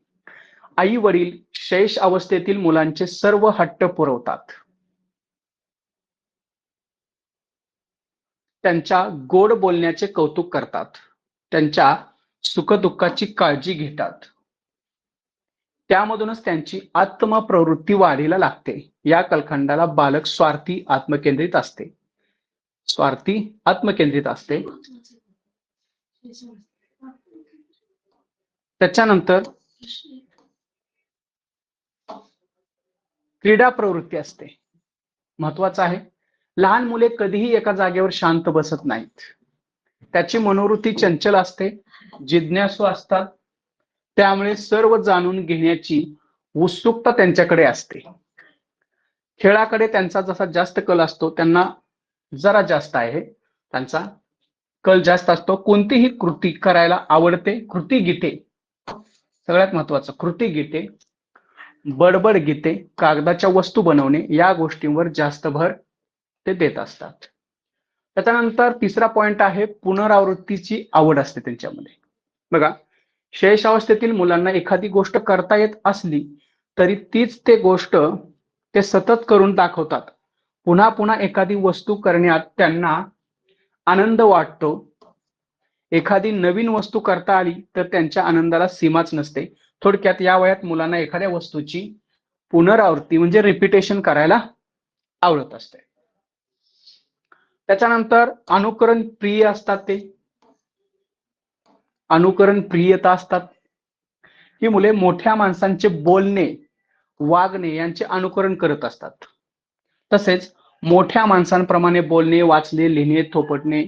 आई वडील शैश अवस्थेतील मुलांचे सर्व हट्ट पुरवतात. त्यांच्या गोड बोलण्याचे कौतुक करतात. त्यांच्या सुखदुःखाची काळजी घेतात. त्यामधूनच त्यांची आत्मप्रवृत्ती वाढीला लागते. या कालखंडाला बालक स्वार्थी आत्मकेंद्रित असते. स्वार्थी आत्मकेंद्रित असते. त्याच्यानंतर क्रीडा प्रवृत्ती असते. महत्वाचं आहे. लहान मुले कधीही एका जागेवर शांत बसत नाहीत. त्याची मनोवृत्ती चंचल असते, जिज्ञासू असतात. त्यामुळे सर्व जाणून घेण्याची उत्सुकता त्यांच्याकडे असते. खेळाकडे त्यांचा जसा जास्त कल असतो, त्यांना जरा जास्त आहे, त्यांचा कल जास्त असतो. कोणतीही कृती करायला आवडते. कृती गीते सगळ्यात महत्वाचं, कृती गीते, बडबड गीते, कागदाच्या वस्तू बनवणे या गोष्टींवर जास्त भर ते देत असतात. त्याच्यानंतर तिसरा पॉइंट आहे पुनरावृत्तीची आवड असते त्यांच्यामध्ये. बघा, शैशवावस्थेतील मुलांना एखादी गोष्ट करता येत असली तरी तीच ते गोष्ट ते सतत करून दाखवतात. पुन्हा पुन्हा एखादी वस्तू करण्यात त्यांना आनंद वाटतो. एखादी नवीन वस्तू करता आली तर त्यांच्या आनंदाला सीमाच नसते. थोडक्यात या वयात मुलांना एखाद्या वस्तूची पुनरावृत्ती म्हणजे रिपिटेशन करायला आवडत असते. त्याच्यानंतर अनुकरण प्रिय असतात. ते अनुकरण प्रियता असतात. ही मुले मोठ्या माणसांचे बोलणे वागणे यांचे अनुकरण करत असतात. तसेच मोठ्या माणसांप्रमाणे बोलणे, वाचणे, लिहिणे, थोपटणे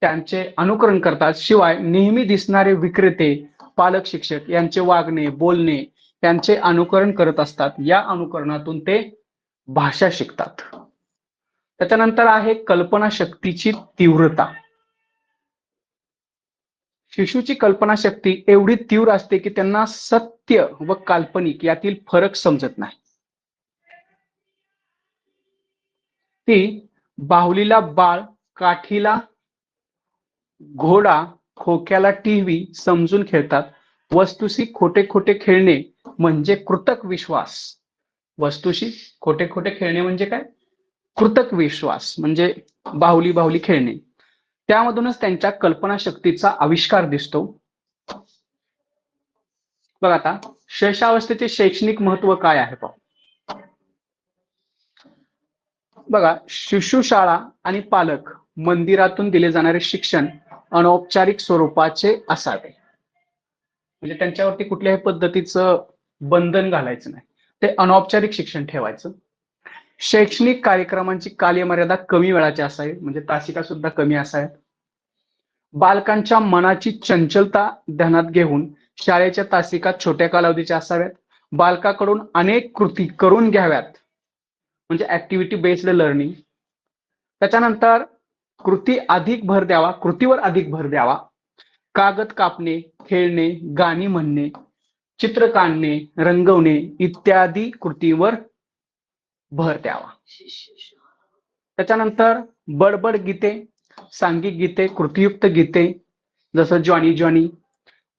त्यांचे अनुकरण करतात. शिवाय नेहमी दिसणारे विक्रेते, पालक, शिक्षक यांचे वागणे, बोलणे त्यांचे अनुकरण करत असतात. या अनुकरणातून ते भाषा शिकतात. त्याच्यानंतर आहे कल्पना शक्तीची तीव्रता. शिशूची कल्पना शक्ती एवढी तीव्र असते की त्यांना सत्य व काल्पनिक यातील फरक समजत नाही. ती बाहुलीला बाळ, काठीला घोडा, खोक्याला टीव्ही समजून खेळतात. वस्तूशी खोटे खोटे खेळणे म्हणजे कृतक विश्वास. वस्तूशी खोटे खोटे खेळणे म्हणजे काय? कृतक विश्वास म्हणजे बाहुली बाहुली खेळणे. त्यामधूनच त्यांच्या कल्पना शक्तीचा आविष्कार दिसतो. बघा, आता शैशवावस्थेचे शैक्षणिक महत्व काय आहे पाहू. बघा, शिशुशाळा आणि पालक मंदिरातून दिले जाणारे शिक्षण अनौपचारिक स्वरूपाचे असावे. म्हणजे त्यांच्यावरती कुठल्याही पद्धतीचं बंधन घालायचं नाही. ते अनौपचारिक शिक्षण ठेवायचं. शैक्षणिक कार्यक्रमांची कालमर्यादा कमी वेळाची असावी, म्हणजे तासिका सुद्धा कमी असाव्यात. बालकांच्या मनाची चंचलता ध्यानात घेऊन शाळेच्या तासिका छोट्या कालावधीच्या असाव्यात. बालकाकडून अनेक कृती करून घ्याव्यात, म्हणजे ऍक्टिव्हिटी बेस्ड लर्निंग. त्याच्यानंतर कृतीवर अधिक भर द्यावा. कागद कापणे, खेळणे, गाणी म्हणणे, चित्र काढणे, रंगवणे इत्यादी कृतीवर भर द्यावा. त्याच्यानंतर बडबड गीते, सांघिक गीते, कृतीयुक्त गीते जसं जॉनी जॉनी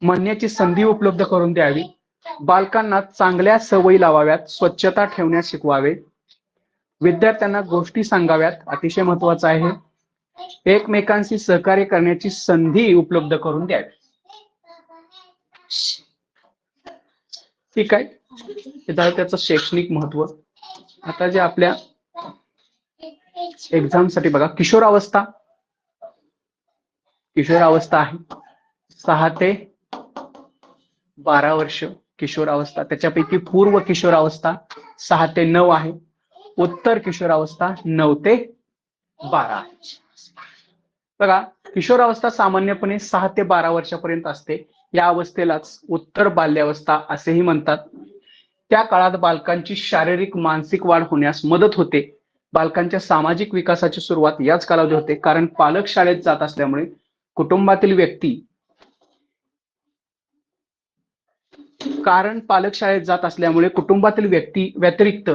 म्हणण्याची संधी उपलब्ध करून द्यावी. बालकांना चांगल्या सवयी लावाव्यात. स्वच्छता ठेवण्यास शिकवावे. विद्यार्थ्यांना गोष्टी सांगाव्यात, अतिशय महत्वाचं आहे. एकमेकांशी सहकार्य करण्याची संधी उपलब्ध करून द्यावी. ठीक आहे, हे झालं त्याचं शैक्षणिक महत्व. आता जे आपल्या एक्झाम साठी बघा, किशोरावस्था आहे 6 ते 12 वर्ष किशोरावस्था. त्याच्यापैकी पूर्व किशोरावस्था 6 ते 9 आहे. उत्तर किशोरावस्था 9 ते 12. बघा, किशोरावस्था सामान्यपणे 6 ते 12 वर्षापर्यंत असते. या अवस्थेलाच उत्तर बाल्यावस्था असेही म्हणतात. त्या काळात बालकांची शारीरिक मानसिक वाढ होण्यास मदत होते. बालकांच्या सामाजिक विकासाची सुरुवात याच कालावधी होते, कारण पालक शाळेत जात असल्यामुळे कुटुंबातील व्यक्ती व्यतिरिक्त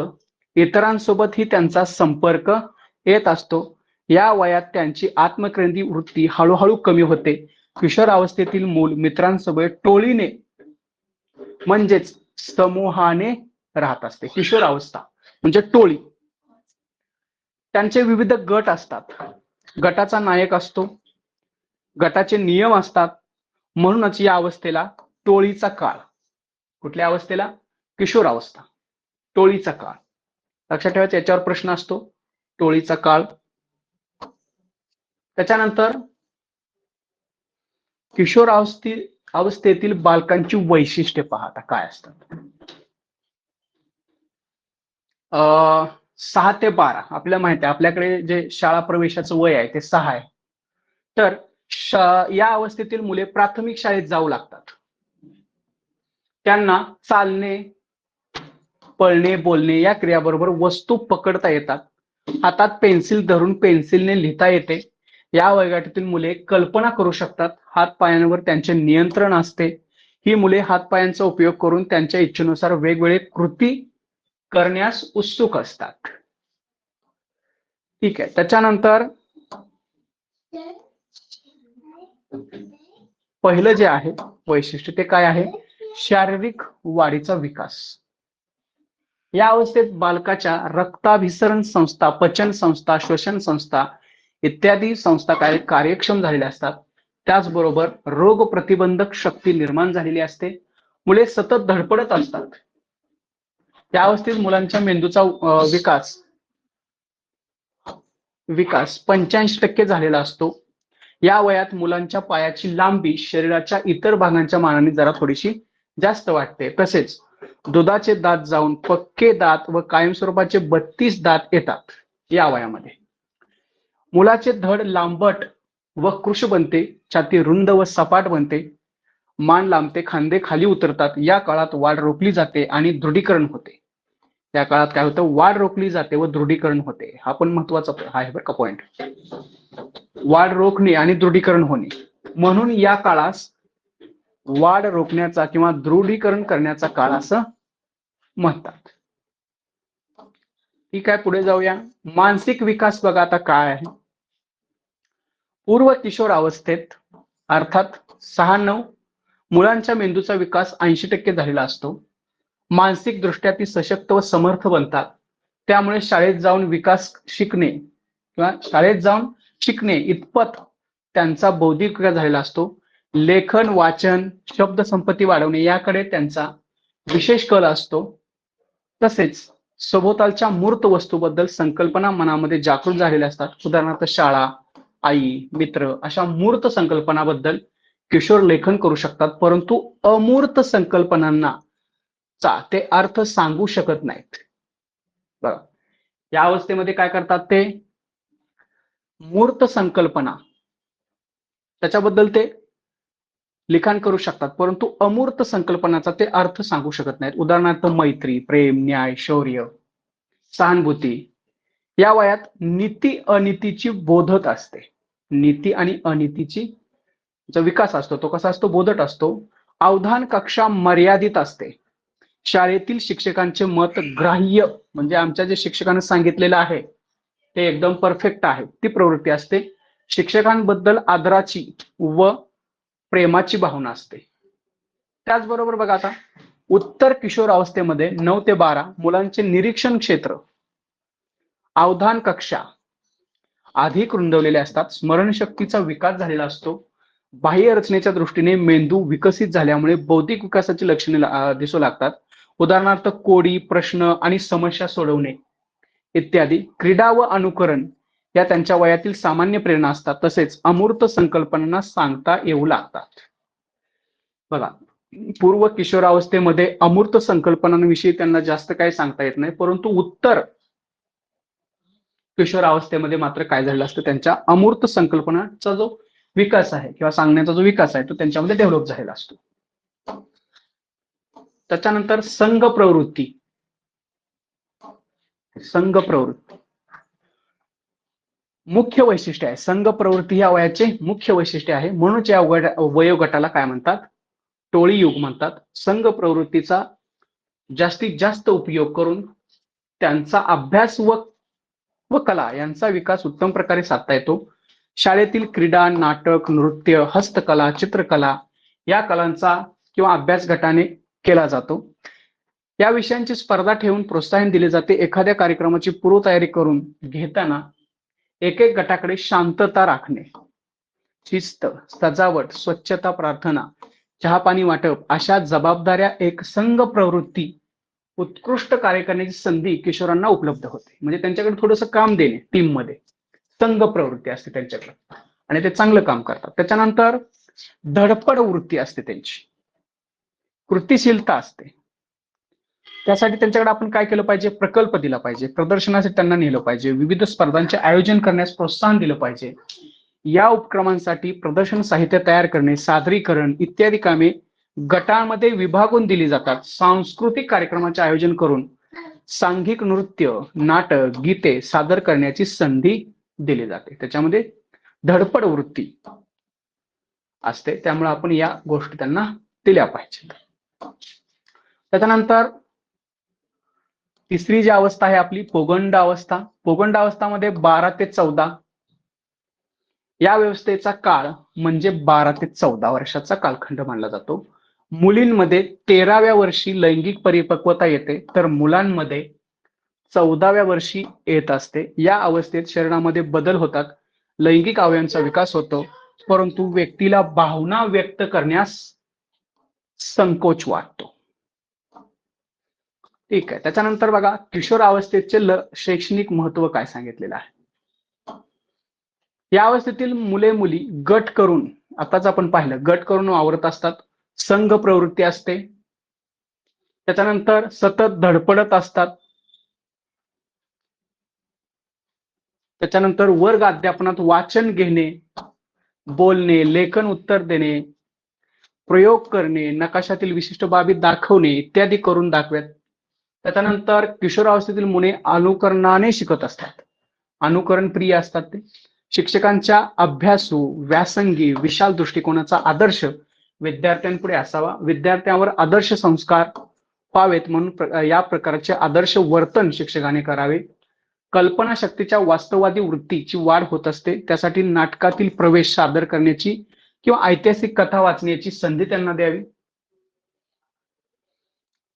इतरांसोबतही त्यांचा संपर्क येत असतो. या वयात त्यांची आत्मकेंद्रित वृत्ती हळूहळू कमी होते. किशोरावस्थेतील मूल मित्रांसोबत टोळीने म्हणजेच समूहाने राहत असते. किशोरावस्था म्हणजे टोळी. त्यांचे विविध गट असतात. गटाचा नायक असतो, गटाचे नियम असतात. म्हणूनच या अवस्थेला टोळीचा काळ. कुठल्या अवस्थेला? किशोरावस्था, टोळीचा काळ. लक्षात ठेवायचं, याच्यावर प्रश्न असतो, टोळीचा काळ. त्याच्यानंतर किशोरावस्थेतील बालकांची वैशिष्ट्ये पहा आता काय असतात. 6 ते 12 आपल्याला माहिती आहे, आपल्याकडे जे शाळा प्रवेशाचं वय आहे ते 6 आहे. तर या अवस्थेतील मुले प्राथमिक शाळेत जाऊ लागतात. त्यांना चालणे, पळणे, बोलणे या क्रियाबरोबर वस्तू पकडता येतात. हातात पेन्सिल धरून पेन्सिलने लिहिता येते. या वयोगटातील मुले कल्पना करू शकतात. हात पायांवर त्यांचे नियंत्रण असते. ही मुले हातपायांचा उपयोग करून त्यांच्या इच्छेनुसार वेगवेगळे कृती करण्यास उत्सुक असतात. ठीक आहे. त्याच्यानंतर पहिलं जे आहे वैशिष्ट्य ते काय आहे? शारीरिक वाढीचा विकास. या अवस्थेत बालकाच्या रक्ताभिसरण संस्था, पचन संस्था, श्वसन संस्था इत्यादी संस्था कार्यक्षम झालेल्या असतात. त्याचबरोबर रोग प्रतिबंधक शक्ती निर्माण झालेली असते. मुले सतत धडपडत असतात. या अवस्थेत मुलांच्या मेंदूचा विकास 85% झालेला असतो. या वयात मुलांच्या पायाची लांबी शरीराच्या इतर भागांच्या मानाने जरा थोडीशी जास्त वाटते. तसेच दुधाचे दात जाऊन पक्के दात व कायमस्वरूपाचे 32 दात येतात. या वयामध्ये मुलाचे धड लांबट व कृश बनते. छाती रुंद व सपाट बनते. मान लांबते, खांदे खाली उतरतात. या काळात वाढ रोखली जाते आणि दृढीकरण होते. या काळात काय होतं? वाढ रोखली जाते व दृढीकरण होते. हा पण महत्वाचा आहे बरं का पॉइंट. वाढ रोखणे आणि दृढीकरण होणे, म्हणून या काळास वाढ रोखण्याचा किंवा दृढीकरण करण्याचा काळ असं म्हणतात. ठीक आहे, पुढे जाऊया. मानसिक विकास बघा आता काय आहे. पूर्व किशोर अवस्थेत अर्थात 6-9 मुलांच्या मेंदूचा विकास 80% झालेला असतो. मानसिक दृष्ट्या ती सशक्त व समर्थ बनतात. त्यामुळे शाळेत जाऊन शिकणे इतपत त्यांचा बौद्धिक विकास झालेला असतो. लेखन, वाचन, शब्द संपत्ती वाढवणे याकडे त्यांचा विशेष कल असतो. तसेच सभोवतालच्या मूर्त वस्तूबद्दल संकल्पना मनामध्ये जागृत झालेल्या असतात. उदाहरणार्थ शाळा, आई, मित्र अशा मूर्त संकल्पनाबद्दल किशोर लेखन करू शकतात. परंतु अमूर्त संकल्पनांना ते अर्थ सांगू शकत नाहीत. बघा, या अवस्थेमध्ये काय करतात ते? मूर्त संकल्पना त्याच्याबद्दल ते लिखाण करू शकतात, परंतु अमूर्त संकल्पनाचा ते अर्थ सांगू शकत नाहीत. उदाहरणार्थ मैत्री, प्रेम, न्याय, शौर्य, सहानुभूती. या वयात नीती अनीतीची बोधत असते. नीती आणि अनीतीची जो विकास असतो तो कसा असतो? बोधट असतो. अवधान कक्षा मर्यादित असते. शाळेतील शिक्षकांचे मत ग्राह्य, म्हणजे आमच्या जे शिक्षकांनी सांगितलेलं आहे ते एकदम परफेक्ट आहे, ती प्रवृत्ती असते. शिक्षकांबद्दल आदराची व प्रेमाची भावना असते. त्याचबरोबर बघा आता उत्तर किशोर अवस्थेमध्ये 9 ते 12 मुलांचे निरीक्षण क्षेत्र, अवधान कक्षा अधिक रुंदवलेले असतात. स्मरणशक्तीचा विकास झालेला असतो. बाह्य रचनेच्या दृष्टीने मेंदू विकसित झाल्यामुळे बौद्धिक विकासाची लक्षणे दिसू लागतात. उदाहरणार्थ कोडी, प्रश्न आणि समस्या सोडवणे इत्यादी. क्रीडा व अनुकरण या त्यांच्या वयातील सामान्य प्रेरणा असतात. तसेच अमूर्त संकल्पनांना सांगता येऊ लागतात. बघा, पूर्व किशोरावस्थेमध्ये अमूर्त संकल्पनांविषयी त्यांना जास्त काही सांगता येत नाही, परंतु उत्तर किशोरावस्थेमध्ये मात्र काय झालेलं असतं, त्यांच्या अमूर्त संकल्पनाचा जो विकास आहे किंवा सांगण्याचा जो विकास आहे तो त्यांच्यामध्ये डेव्हलप झालेला असतो. त्याच्यानंतर संघ प्रवृत्ती. संघ प्रवृत्ती मुख्य वैशिष्ट्य आहे. संघ प्रवृत्ती ह्या वयाचे मुख्य वैशिष्ट्य आहे, म्हणूनच या वयोगटाला काय म्हणतात, टोळी युग म्हणतात. संघ प्रवृत्तीचा जास्तीत जास्त उपयोग करून त्यांचा अभ्यास व कला यांचा विकास उत्तम प्रकारे साधता येतो. शाळेतील क्रीडा, नाटक, नृत्य, हस्तकला, चित्रकला या कलांचा किंवा अभ्यास गटाने केला जातो. या विषयांची स्पर्धा ठेवून प्रोत्साहन दिले जाते. एखाद्या कार्यक्रमाची पूर्वतयारी करून घेताना एक एक गटाकडे शांतता राखणे, शिस्त, सजावट, स्वच्छता, प्रार्थना, चहा पाणी वाटप अशा जबाबदाऱ्या एक संघ प्रवृत्ती उत्कृष्ट कार्य करण्याची संधी किशोरांना उपलब्ध होते. म्हणजे त्यांच्याकडे थोडंसं काम देणे, टीम मध्ये संघ प्रवृत्ती असते त्यांच्याकडे आणि ते चांगलं काम करतात. त्याच्यानंतर धडपड वृत्ती असते, त्यांची कृतिशीलता असते. त्यासाठी त्यांच्याकडे आपण काय केलं पाहिजे, प्रकल्प दिला पाहिजे, प्रदर्शनासाठी त्यांना नेलं पाहिजे, विविध स्पर्धांचे आयोजन करण्यास प्रोत्साहन दिलं पाहिजे. या उपक्रमांसाठी प्रदर्शन साहित्य तयार करणे, सादरीकरण इत्यादी कामे गटांमध्ये विभागून दिली जातात. सांस्कृतिक कार्यक्रमाचे आयोजन करून सांघिक नृत्य, नाटक, गीते सादर करण्याची संधी दिली जाते. त्याच्यामध्ये धडपड वृत्ती असते, त्यामुळे आपण या गोष्टी त्यांना दिल्या पाहिजेत. त्याच्यानंतर तिसरी जी अवस्था आहे आपली पोगंड अवस्था. पोगंड अवस्थामध्ये 12 ते 14 या व्यवस्थेचा काळ म्हणजे 12 ते 14 वर्षाचा कालखंड मानला जातो. मुलींमध्ये 13व्या वर्षी लैंगिक परिपक्वता येते, तर मुलांमध्ये 14व्या वर्षी येत असते. या अवस्थेत शरीरामध्ये बदल होतात, लैंगिक अवयवांचा विकास होतो, परंतु व्यक्तीला भावना व्यक्त करण्यास संकोच वाटतो. ठीक आहे. त्याच्यानंतर बघा किशोर अवस्थेचे शैक्षणिक महत्व काय सांगितलेलं आहे. या अवस्थेतील मुले मुली गट करून, आताच आपण पाहिलं, गट करून वावरत असतात. संघ प्रवृत्ती असते. त्याच्यानंतर सतत धडपडत असतात. त्याच्यानंतर वर्ग अध्यापनात वाचन घेणे, बोलणे, लेखन उत्तर देणे, प्रयोग करणे, नकाशातील विशिष्ट बाबी दाखवणे इत्यादी करून दाखवत. त्याच्यानंतर किशोरावस्थेतील मुले अनुकरणाने शिकत असतात, अनुकरण प्रिय असतात. ते शिक्षकांच्या अभ्यासू, व्यासंगी, विशाल दृष्टिकोनाचा आदर्श विद्यार्थ्यांपुढे असावा. विद्यार्थ्यांवर आदर्श संस्कार व्हावेत म्हणून या प्रकारचे आदर्श वर्तन शिक्षकाने करावे. कल्पनाशक्तीच्या वास्तववादी वृत्तीची वाढ होत असते, त्यासाठी नाटकातील प्रवेश सादर करण्याची किंवा ऐतिहासिक कथा वाचण्याची संधी त्यांना द्यावी.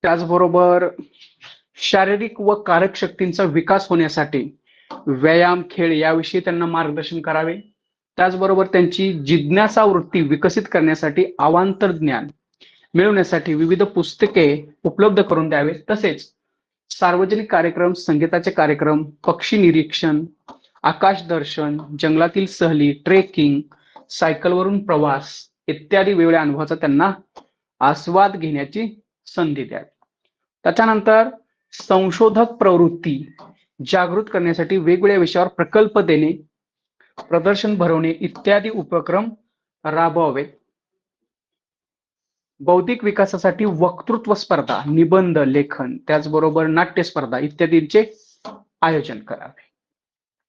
त्याचबरोबर शारीरिक व कारकशक्तींचा विकास होण्यासाठी व्यायाम, खेळ याविषयी त्यांना मार्गदर्शन करावे. त्याचबरोबर त्यांची जिज्ञासा वृत्ती विकसित करण्यासाठी अवांतर ज्ञान मिळवण्यासाठी विविध पुस्तके उपलब्ध करून द्यावे. तसेच सार्वजनिक कार्यक्रम, संगीताचे कार्यक्रम, पक्षी निरीक्षण, आकाश दर्शन, जंगलातील सहली, ट्रेकिंग, सायकलवरून प्रवास इत्यादी वेगवेगळ्या अनुभवाचा त्यांना आस्वाद घेण्याची संधी द्यावी. त्याच्यानंतर संशोधक प्रवृत्ती जागृत करण्यासाठी वेगवेगळ्या विषयावर प्रकल्प देणे, प्रदर्शन भरवणे इत्यादी उपक्रम राबवावेत. बौद्धिक विकासासाठी वक्तृत्व स्पर्धा, निबंध लेखन, त्याचबरोबर नाट्य स्पर्धा इत्यादींचे आयोजन करावे.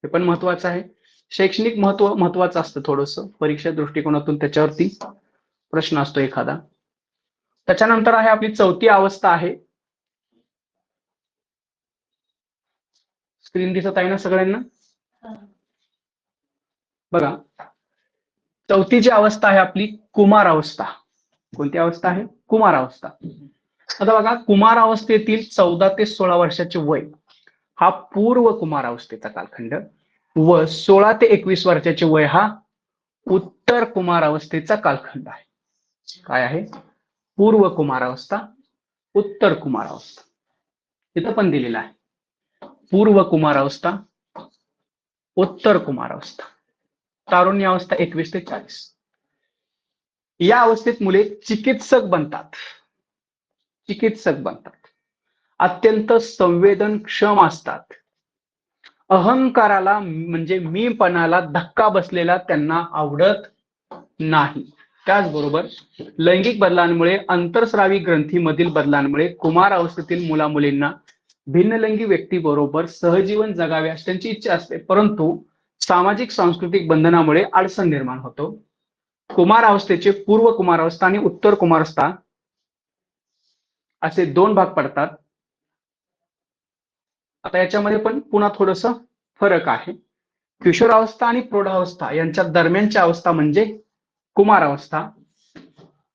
हे पण महत्वाचं आहे. शैक्षणिक महत्व महत्वाचं असतं थोडंसं, परीक्षा दृष्टिकोनातून त्याच्यावरती प्रश्न असतो एखादा. त्याच्यानंतर आहे आपली चौथी अवस्था आहे. स्क्रीन दिसत आहे ना सगळ्यांना? बघा, चौथी जी अवस्था आहे आपली कुमार अवस्था. कोणती अवस्था आहे? कुमार अवस्था. आता बघा, कुमार अवस्थेतील 14 ते 16 वर्षाचे वय हा पूर्व कुमार अवस्थेचा कालखंड व 16 ते 21 वर्षाचे वय हा उत्तर कुमार अवस्थेचा कालखंड आहे. काय आहे? पूर्व कुमार अवस्था, उत्तर कुमार अवस्था. इथं पण दिलेला आहे पूर्व कुमार अवस्था, उत्तर कुमार अवस्था. तारुण्य अवस्था 21 ते 40. या अवस्थेत मुले चिकित्सक बनतात. चिकित्सक बनतात. अत्यंत संवेदनक्षम असतात. अहंकाराला म्हणजे मीपणाला धक्का बसलेला त्यांना आवडत नाही. त्याचबरोबर लैंगिक बदलांमुळे अंतरस्रावी ग्रंथीमधील बदलांमुळे कुमार अवस्थेतील मुलामुलींना भिन्नलिंगी व्यक्तीबरोबर सहजीवन जगावे अशी त्यांची इच्छा असते, परंतु सामाजिक सांस्कृतिक बंधनामुळे अडचण निर्माण होतो. कुमार अवस्थेचे पूर्व कुमारावस्था आणि उत्तर कुमारावस्था असे दोन भाग पडतात. आता याच्यामध्ये पण पुन्हा थोडस फरक आहे. किशोरावस्था आणि प्रौढावस्था यांच्या दरम्यानची अवस्था म्हणजे कुमार अवस्था.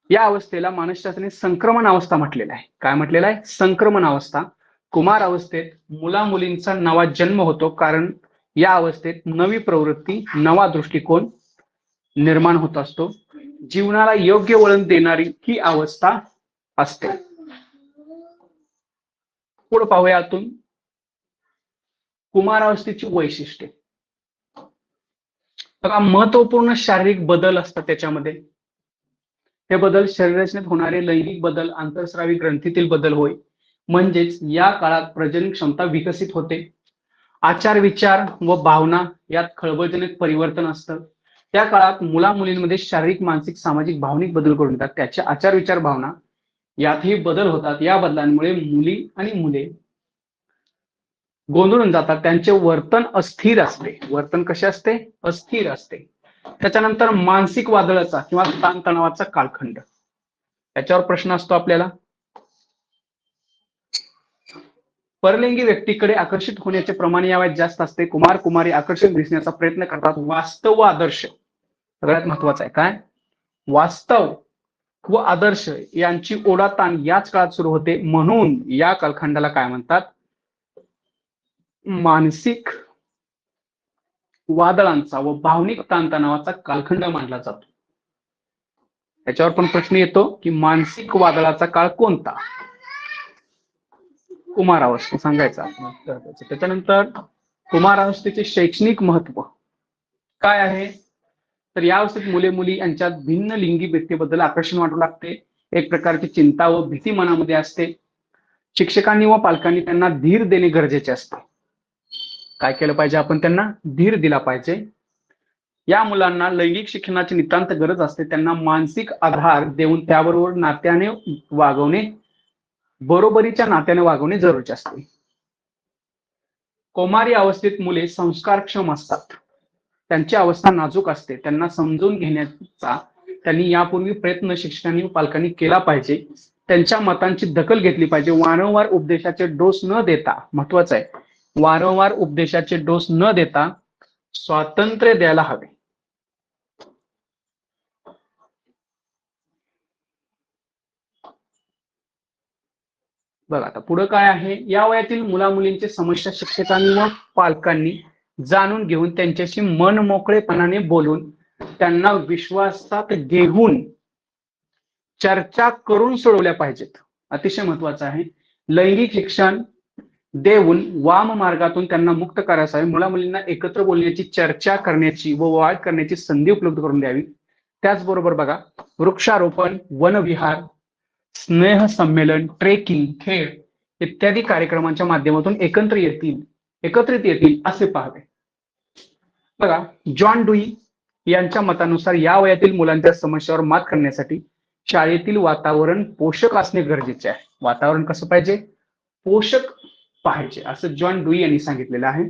या अवस्थेला मानसशास्त्राने संक्रमण अवस्था म्हटलेलं आहे. काय म्हटलेलं आहे? संक्रमण अवस्था. कुमार अवस्थेत मुला मुलींचा नवा जन्म होतो, कारण या अवस्थेत नवी प्रवृत्ती, नवा दृष्टिकोन निर्माण होत असतो. जीवनाला योग्य वळण देणारी ही अवस्था असते. पुढे पाहूया यातून कुमारावस्थेची वैशिष्ट्ये. बघा, महत्वपूर्ण शारीरिक बदल असतात त्याच्यामध्ये. हे बदल शरीररचनेत होणारे लैंगिक बदल, अंतरस्रावी ग्रंथीतील बदल होय. म्हणजेच या काळात प्रजनन क्षमता विकसित होते. आचार विचार व भावना यात खळबळजनक परिवर्तन असतं. त्या काळात मुला मुलींमध्ये शारीरिक, मानसिक, सामाजिक, भावनिक बदल घडून येतात. त्याचे आचार विचार भावना यातही बदल होतात. या बदलांमुळे मुली आणि मुले गोंधळून जातात. त्यांचे वर्तन अस्थिर असते. वर्तन कसे असते? अस्थिर असते. त्याच्यानंतर मानसिक वादळाचा किंवा ताणतणावाचा कालखंड. याच्यावर प्रश्न असतो आपल्याला. परलिंगी व्यक्तीकडे आकर्षित होण्याचे प्रमाण या वयात जास्त असते. कुमार कुमारी आकर्षक दिसण्याचा प्रयत्न करतात. वास्तव व आदर्श सगळ्यात महत्वाचं आहे. काय? वास्तव व आदर्श यांची ओढाताण याच काळात सुरू होते. म्हणून या कालखंडाला काय म्हणतात? मानसिक वादळांचा व भावनिक ताणतणावाचा कालखंड मानला जातो. याच्यावर पण प्रश्न येतो की मानसिक वादळाचा काळ कोणता? कुमारावस्था सांगायचा. त्याच्यानंतर कुमारावस्थेचे शैक्षणिक महत्व काय आहे? तर या अवस्थेत मुले मुली यांच्यात भिन्न लिंगी व्यक्तीबद्दल आकर्षण वाटू लागते. एक प्रकारची चिंता व भीती मनामध्ये असते. शिक्षकांनी व पालकांनी त्यांना धीर देणे गरजेचे असते. काय केलं पाहिजे? आपण त्यांना धीर दिला पाहिजे. या मुलांना लैंगिक शिक्षणाची नितांत गरज असते. त्यांना मानसिक आधार देऊन त्याबरोबर नात्याने वागवणे, बरोबरीच्या नात्याने वागवणे जरुरीचे असते. कौमारी अवस्थेत मुले संस्कारक्षम असतात. त्यांची अवस्था नाजूक असते. त्यांना समजून घेण्याचा त्यांनी यापूर्वी प्रयत्न शिक्षकांनी व पालकांनी केला पाहिजे. त्यांच्या मतांची दखल घेतली पाहिजे. वारंवार उपदेशाचे डोस न देता, महत्वाचं आहे, वारंवार उपदेशाचे डोस न देता स्वातंत्र्य द्यायला हवे. बघा आता पुढे काय आहे? या वयातील मुला मुलींची समस्या शिक्षकांनी व पालकांनी जाणून घेऊन त्यांच्याशी मन मोकळेपणाने बोलून त्यांना विश्वासात घेऊन चर्चा करून सोडवल्या पाहिजेत. अतिशय महत्वाचं आहे. लैंगिक शिक्षण देऊन वाम मार्गातून त्यांना मुक्त करायचं आहे. मुला मुलींना एकत्र बोलण्याची, चर्चा करण्याची व वाद करण्याची संधी उपलब्ध करून द्यावी. त्याचबरोबर बघा, वृक्षारोपण, वनविहार, स्नेह संमेलन, ट्रेकिंग, खेळ इत्यादी कार्यक्रमांच्या माध्यमातून एकत्रित येतील असे पाहावे. बघा, जॉन डुई यांच्या मतानुसार या वयातील मुलांच्या समस्यावर मात करण्यासाठी शाळेतील वातावरण पोषक असणे गरजेचे आहे. वातावरण कसं पाहिजे? पोषक पाहिजे, असं जॉन डुई यांनी सांगितलेलं आहे.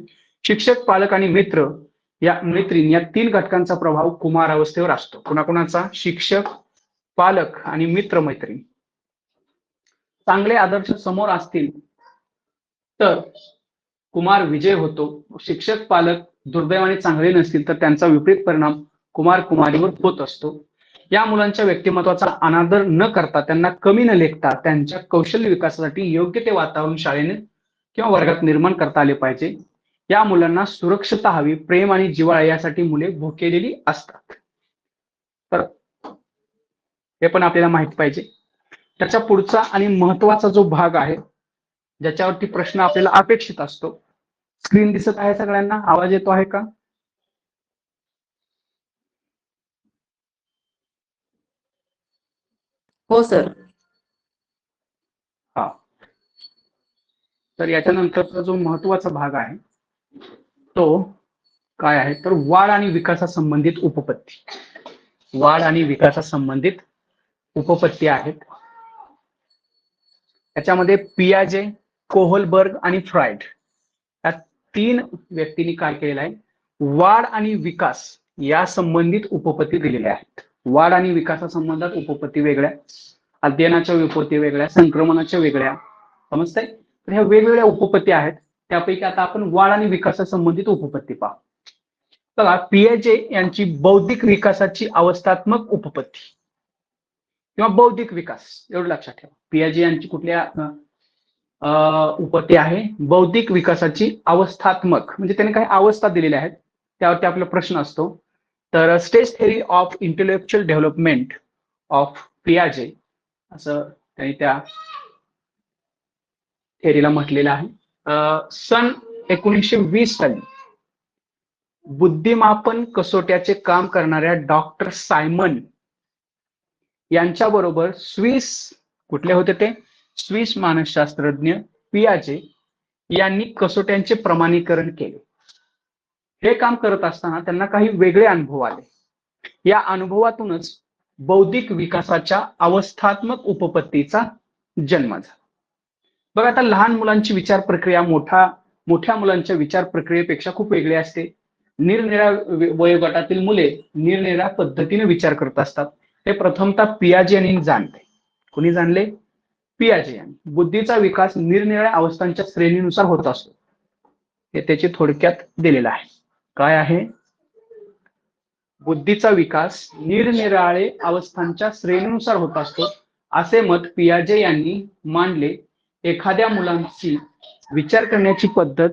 शिक्षक, पालक आणि मैत्रीण या तीन घटकांचा प्रभाव कुमार अवस्थेवर असतो. कुणाकुणाचा? शिक्षक, पालक आणि मैत्रीण. चांगले आदर्श समोर असतील तर कुमार विजय होतो. शिक्षक, पालक दुर्दैवाने चांगले नसतील तर त्यांचा विपरीत परिणाम कुमार कुमारीवर होत असतो. या मुलांच्या व्यक्तिमत्वाचा अनादर न करता, त्यांना कमी न लेखता, त्यांच्या कौशल्य विकासासाठी योग्य ते वातावरण शाळेने किंवा वर्गात निर्माण करता आले पाहिजे. या मुलांना सुरक्षता हवी, प्रेम आणि जिव्हाळा यासाठी मुले भुकेलेली असतात. तर हे पण आपल्याला माहित पाहिजे. त्याच्या पुढचा आणि महत्वाचा जो भाग आहे, ज्याच्यावरती प्रश्न आपल्याला अपेक्षित असतो. स्क्रीन दिसत आहे सगळ्यांना? आवाज येतो आहे का? हो सर. हा. तर याच्यानंतरचा जो महत्वाचा भाग आहे तो काय आहे तर वाढ आणि विकासासंबंधित उपपत्ती. वाढ आणि विकासासंबंधित उपपत्ती आहेत. त्याच्यामध्ये पियाजे, कोहलबर्ग आणि फ्राइड या 3 व्यक्तींनी काय केलेलं आहे, वाढ आणि विकास या संबंधित उपपत्ती दिलेल्या आहेत. वाढ आणि विकासासंबंधात उपपत्ती वेगळ्या, अध्ययनाच्या उपपत्ती वेगळ्या, संक्रमणाच्या वेगळ्या. समजतंय? तर ह्या वेगवेगळ्या उपपत्ती आहेत. त्यापैकी आता आपण वाढ आणि विकासासंबंधित उपपत्ती पाहू. बघा, पियाजे यांची बौद्धिक विकासाची अवस्थात्मक उपपत्ती किंवा बौद्धिक विकास, एवढं लक्षात ठेवा. पियाजे यांची कुठल्या उपपत्ती आहे, बौद्धिक विकासाची अवस्थात्मक, म्हणजे त्याने काही अवस्था दिलेल्या आहेत, त्यावरती आपला प्रश्न असतो. तर stage theory of intellectual development of पियाजे असं त्यांनी त्या थेअरीला म्हटलेलं आहे. सन 1920 साली बुद्धिमापन कसोट्याचे काम करणाऱ्या डॉक्टर सायमन यांच्याबरोबर स्विस, कुठले होते ते, स्विस मानसशास्त्रज्ञ पियाजे यांनी कसोट्यांचे प्रमाणीकरण केले. हे काम करत असताना त्यांना काही वेगळे अनुभव आले. या अनुभवातूनच बौद्धिक विकासाच्या अवस्थात्मक उपपत्तीचा जन्म झाला. बघा, आता लहान मुलांची विचार प्रक्रिया मोठ्या मुलांच्या विचार प्रक्रियेपेक्षा खूप वेगळी असते. निरनिराळ्या वयोगटातील मुले निरनिराळ्या पद्धतीने विचार करत असतात. हे प्रथमतः पियाजे यांनी जाणले. कोणी जाणले? पियाजे यांनी. बुद्धीचा विकास निरनिराळ्या अवस्थांच्या श्रेणीनुसार होत असतो, हे त्याचे थोडक्यात दिलेलं आहे. काय आहे? बुद्धीचा विकास निरनिराळे अवस्थांच्या श्रेणीनुसार होत असतो, असे मत पियाजे यांनी मांडले. एखाद्या मुलांची विचार करण्याची पद्धत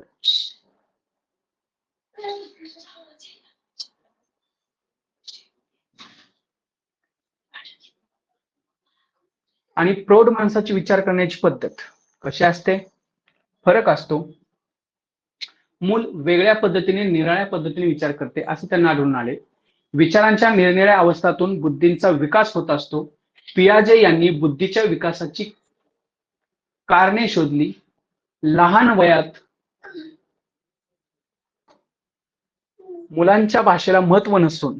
आणि प्रौढ माणसाची विचार करण्याची पद्धत कशी असते, फरक असतो. मूल वेगळ्या पद्धतीने, निराळ्या पद्धतीने विचार करते असे त्यांना आढळून आले. विचारांच्या निरनिराळ्या अवस्थातून बुद्धींचा विकास होत असतो. पियाजे यांनी बुद्धीच्या विकासाची कारणे शोधली. लहान वयात मुलांच्या भाषेला महत्व नसून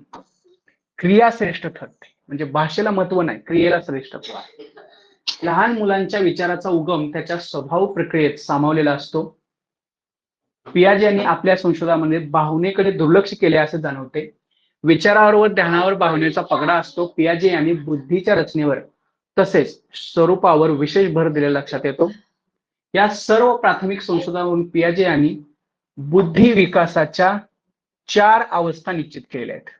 क्रिया श्रेष्ठ ठरते. म्हणजे भाषेला महत्व नाही, क्रियेला श्रेष्ठत्व आहे. लहान मुलांच्या विचाराचा उगम त्याच्या स्वभाव प्रक्रियेत सामावलेला असतो. पियाजे यांनी आपल्या संशोधनामध्ये भावनेकडे दुर्लक्ष केले असे जाणवते. विचारावर व ध्यानावर भावनेचा पगडा असतो. पियाजे यांनी बुद्धीच्या रचनेवर तसेच स्वरूपावर विशेष भर दिलेला लक्षात येतो. या सर्व प्राथमिक संशोधनावरून पियाजे यांनी बुद्धी विकासाच्या 4 अवस्था निश्चित केलेल्या आहेत.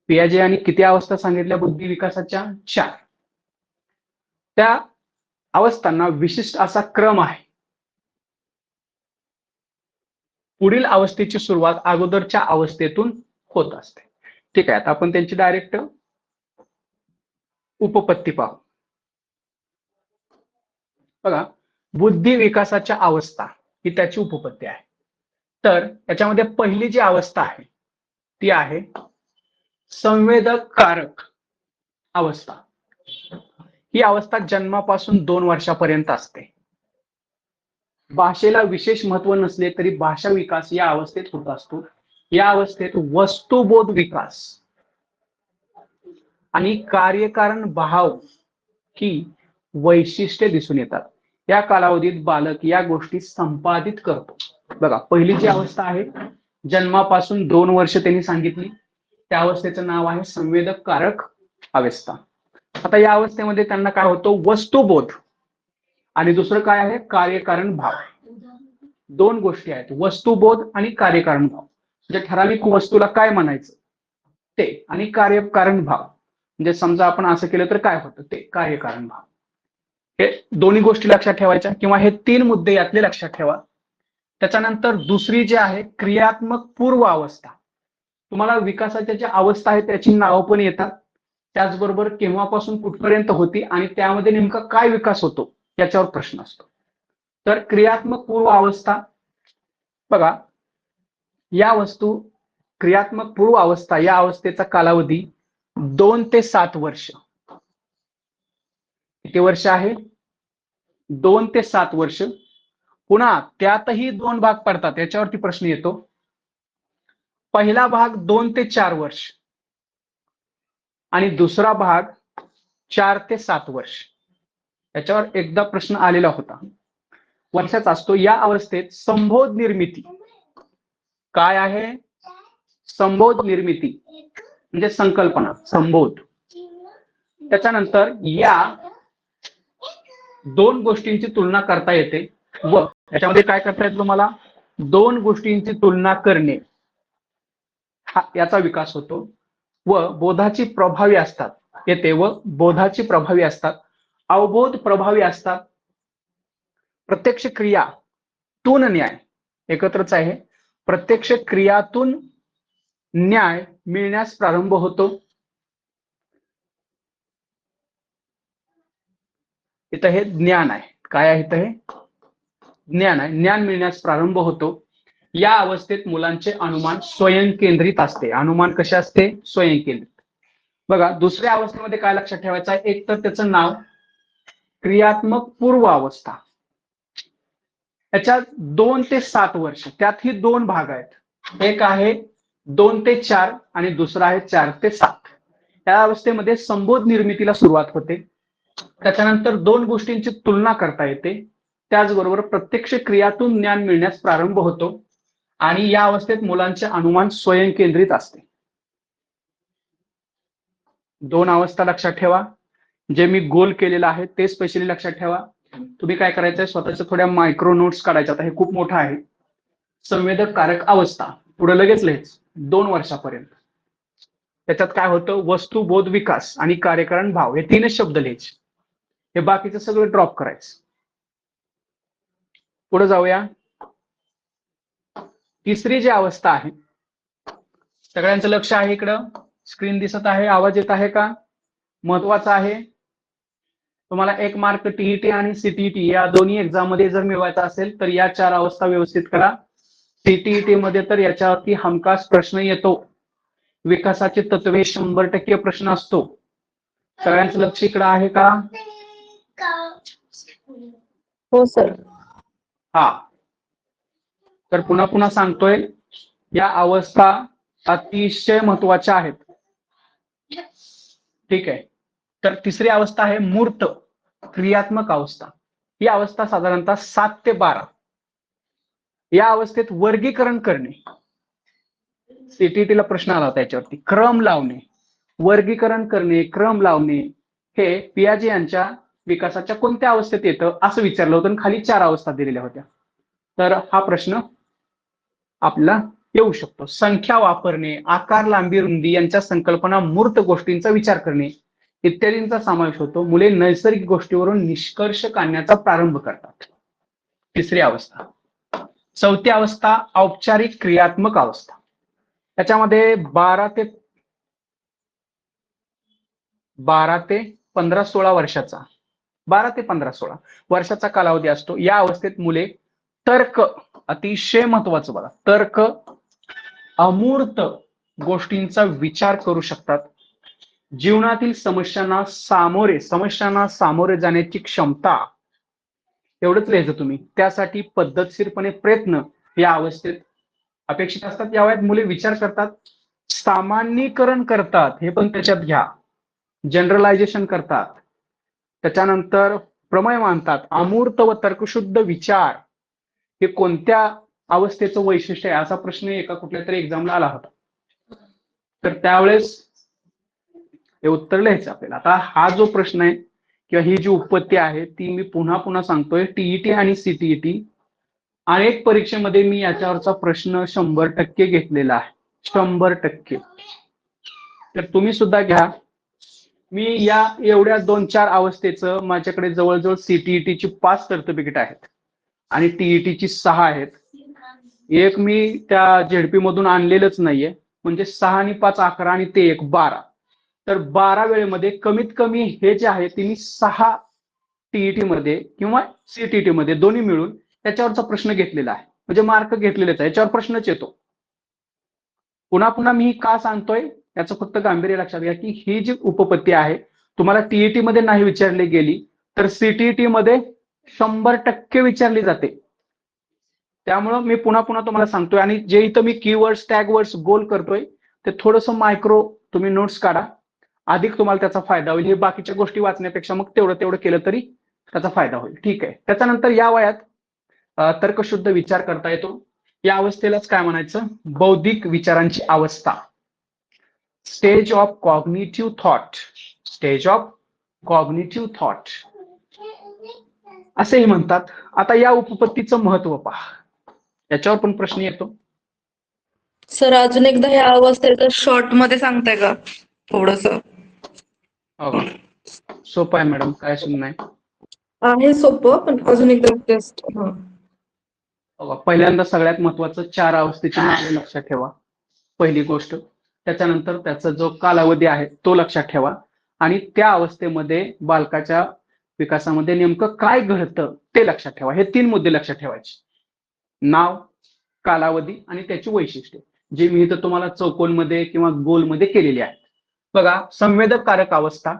पियाजे यांनी किती अवस्था सांगितल्या बुद्धी विकासाच्या? 4. त्या अवस्थांना विशिष्ट असा क्रम आहे. पुढील अवस्थेची सुरुवात अगोदरच्या अवस्थेतून होत असते. ठीक आहे, आता आपण त्यांची डायरेक्ट उपपत्ती पाहू. बघा, बुद्धी विकासाच्या अवस्था ही त्याची उपपत्ती आहे. तर त्याच्यामध्ये पहिली जी अवस्था आहे ती आहे संवेदक कारक अवस्था. ही अवस्था जन्मापासून 2 वर्षापर्यंत असते. भाषेला विशेष महत्व नसले तरी भाषा विकास या अवस्थेत होत असतो. या अवस्थेत वस्तुबोध विकास आणि कार्यकारण भाव ही वैशिष्ट्ये दिसून येतात. या कालावधीत बालक या गोष्टी संपादित करतो. बघा, पहिली जी अवस्था आहे जन्मापासून 2 वर्ष त्यांनी सांगितली, त्या अवस्थेचं नाव आहे संवेदक कारक अवस्था. आता या अवस्थेमध्ये त्यांना काय होतो? वस्तुबोध आणि दुसरं काय आहे? कार्यकारण भाव. 2 गोष्टी आहेत, वस्तुबोध आणि कार्यकारण भाव. म्हणजे ठराविक वस्तूला काय म्हणायचं ते, आणि कार्यकारण भाव म्हणजे समजा आपण असं केलं तर काय होतं ते कार्यकारण भाव. हे दोन्ही गोष्टी लक्षात ठेवायच्या, किंवा हे 3 मुद्दे यातले लक्षात ठेवा. त्याच्यानंतर दुसरी जी आहे क्रियात्मक पूर्व अवस्था. तुम्हाला विकासाच्या ज्या अवस्था आहेत त्याची नावं पण येतात, त्याचबरोबर केव्हापासून कुठपर्यंत होती आणि त्यामध्ये नेमका काय विकास होतो याच्यावर प्रश्न असतो. तर क्रियात्मक पूर्व अवस्था, बघा, या वस्तू क्रियात्मक पूर्व अवस्था या अवस्थेचा कालावधी 2 ते 7 वर्ष. किती वर्ष आहे? 2 ते 7 वर्ष. पुन्हा त्यातही 2 भाग पडतात, याच्यावरती प्रश्न येतो. पहिला भाग 2 ते 4 वर्ष आणि दुसरा भाग 4 ते 7 वर्ष. याच्यावर एकदा प्रश्न आलेला होता, वर्षाचा असतो. या अवस्थेत संबोध निर्मिती काय आहे? संबोध निर्मिती म्हणजे संकल्पना, संबोध. त्याच्यानंतर या दोन गोष्टींची तुलना करता येते व याच्यामध्ये काय करता येतं तुम्हाला? दोन गोष्टींची तुलना करणे याचा विकास होतो व बोधाची प्रभावी असतात येते व बोधाची प्रभावी असतात, अवबोध प्रभावी असतात. प्रत्यक्ष क्रियातून न्याय एकत्रच आहे. प्रत्यक्ष क्रियातून न्याय मिळण्यास प्रारंभ होतो. इथं हे ज्ञान आहे. काय आहे इथं? हे ज्ञान आहे. ज्ञान मिळण्यास प्रारंभ होतो. या अवस्थेत मुलांचे अनुमान स्वयं केंद्रित असते. अनुमान कसे असते? स्वयं केंद्रित. बघा, दुसऱ्या अवस्थेमध्ये काय लक्षात ठेवायचं आहे? एक तर त्याचं नाव क्रियात्मक पूर्व अवस्था. याच्यात 2 ते 7 वर्ष, त्यातही दोन भाग आहेत. एक आहे 2 ते 4 आणि दुसरा आहे 4 ते 7. या अवस्थेमध्ये संबोध निर्मितीला सुरुवात होते. त्याच्यानंतर दोन गोष्टींची तुलना करता येते. त्याचबरोबर प्रत्यक्ष क्रियातून ज्ञान मिळण्यास प्रारंभ होतो आणि या अवस्थेत मुलांचे अनुमान स्वयं केंद्रित असते. दोन अवस्था लक्षात ठेवा. जे मी गोल केलेलं आहे ते स्पेशली लक्षात ठेवा. तुम्ही काय करायचंय? स्वतःच्या थोड्या मायक्रो नोट्स काढायच्या. आता हे खूप मोठं आहे. संवेदक कारक अवस्था पुढे लगेच लिहायचं 2 वर्षापर्यंत. त्याच्यात काय होतं? वस्तू, बोध, विकास आणि कार्यकारण, भाव हे 3 शब्द लिहायचे. हे बाकीचं सगळं ड्रॉप करायचं. पुढे जाऊया. तिसरी जी अवस्था आहे, सगळ्यांचं लक्ष आहे इकडं. स्क्रीन दिसत आहे? आवाज येत आहे का? महत्वाचं आहे. तुम्हाला 1 मार्क टीईटी आणि सीटीईटी या दोन्ही एक्झाम मध्ये जर मिळवायचा असेल तर या 4 अवस्था व्यवस्थित करा. सीटीईटी मध्ये तर याच्यावरती हमखास प्रश्न येतो. विकासाचे तत्वे 100% प्रश्न असतो. सगळ्यांचं लक्ष इकडं आहे का? हो सर. हा. तर पुन्हा पुन्हा सांगतोय, या अवस्था अतिशय महत्वाच्या आहेत. ठीक आहे. तर तिसरी अवस्था आहे मूर्त क्रियात्मक अवस्था. ही अवस्था साधारणतः 7 ते 12. या अवस्थेत वर्गीकरण करणे. सीटीईटीला प्रश्न आला होता याच्यावरती. क्रम लावणे, वर्गीकरण करणे, क्रम लावणे हे पियाजे यांच्या विकासाच्या कोणत्या अवस्थेत येतं असं विचारलं होतं. खाली 4 अवस्था दिलेल्या होत्या. तर हा प्रश्न आपल्याला येऊ शकतो. संख्या वापरणे, आकार, लांबी, रुंदी यांच्या संकल्पना, मूर्त गोष्टींचा विचार करणे इत्यादींचा समावेश होतो. मुले नैसर्गिक गोष्टीवरून निष्कर्ष काढण्याचा प्रारंभ करतात. तिसरी अवस्था. चौथी अवस्था औपचारिक क्रियात्मक अवस्था. त्याच्यामध्ये 12 ते 15-16 वर्षाचा 12 ते 15-16 वर्षाचा कालावधी असतो. या अवस्थेत मुले तर्क, अतिशय महत्वाचं बघा, तर्क, अमूर्त गोष्टींचा विचार करू शकतात. जीवनातील समस्यांना सामोरे जाण्याची क्षमता, एवढंच लिहायचं तुम्ही. त्यासाठी पद्धतशीरपणे प्रयत्न या अवस्थेत अपेक्षित असतात. या वयात मुले विचार करतात, सामान्यीकरण करतात, हे पण त्याच्यात घ्या, जनरलायझेशन करतात, त्याच्यानंतर प्रमेय मांडतात. अमूर्त व तर्कशुद्ध विचार हे कोणत्या अवस्थेचं वैशिष्ट्य आहे असा प्रश्न एका कुठल्या तरी एक्झामला आला होता. तर त्यावेळेस हे उत्तर लिहायचं आपल्याला. आता हा जो प्रश्न आहे किंवा ही जी उत्पत्ती आहे ती मी पुन्हा पुन्हा सांगतोय, टीईटी आणि सीटीईटी अनेक परीक्षेमध्ये मी याच्यावरचा प्रश्न 100% घेतलेला आहे. 100%. तर तुम्ही सुद्धा घ्या. मी या एवढ्या 2-4 अवस्थेचं माझ्याकडे जवळजवळ सीटीईटीची 5 सर्टिफिकेट आहेत आणि टीईटीची 6 आहेत. एक मी त्या झेडपी मधून आणलेलंच नाहीये. म्हणजे 6 आणि 5 11 आणि ते 1 12. तर 12 वेळेमध्ये कमीत कमी हे जे आहे ते मी 6 टीईटी मध्ये किंवा सीटीईटी मध्ये दोन्ही मिळून त्याच्यावरचा प्रश्न घेतलेला आहे. म्हणजे मार्क घेतलेलेच आहे, याच्यावर प्रश्नच येतो. पुन्हा पुन्हा मी का सांगतोय याचं फक्त गांभीर्य लक्षात घ्या की ही जी उपपत्ती आहे तुम्हाला टीईटी मध्ये नाही विचारली गेली तर सीटीईटी मध्ये 100% विचारली जाते. त्यामुळं मी पुन्हा पुन्हा तुम्हाला सांगतोय, आणि जे इथं मी कीवर्ड्स टॅग वर्ड्स गोल करतोय ते थोडंसं मायक्रो तुम्ही नोट्स काढा, अधिक तुम्हाला त्याचा फायदा होईल. हे बाकीच्या गोष्टी वाचण्यापेक्षा मग तेवढं तेवढं केलं तरी त्याचा फायदा होईल. ठीक आहे. त्याच्यानंतर या वयात तर्कशुद्ध विचार करता येतो. या अवस्थेलाच काय म्हणायचं, बौद्धिक विचारांची अवस्था, stage of cognitive thought, stage of cognitive thought असेही म्हणतात. आता या उपपत्तीचं महत्व पहा, याच्यावर पण प्रश्न येतो. सर अजून एकदा ह्या अवस्थेचं शॉर्ट मध्ये सांगताय का थोडस? हो, सोपं आहे मॅडम, काय सुन नाही. आहे सोपं, पण अजून एकदा टेस्ट. पहिल्यांदा सगळ्यात महत्वाचं 4 अवस्थेची नावे लक्षात ठेवा, पहिली गोष्ट. त्याच्यानंतर त्याचा जो कालावधी आहे तो लक्षात ठेवा, आणि त्या अवस्थेमध्ये बालकाच्या विकासामध्ये नेमकं काय घडतं ते लक्षात ठेवा. हे 3 मुद्दे लक्षात ठेवायचे, नाव, कालावधी आणि त्याची वैशिष्ट्ये, जे मी इथं तुम्हाला चौकोनमध्ये किंवा गोलमध्ये केलेली आहेत. बघा, संवेदकारक अवस्था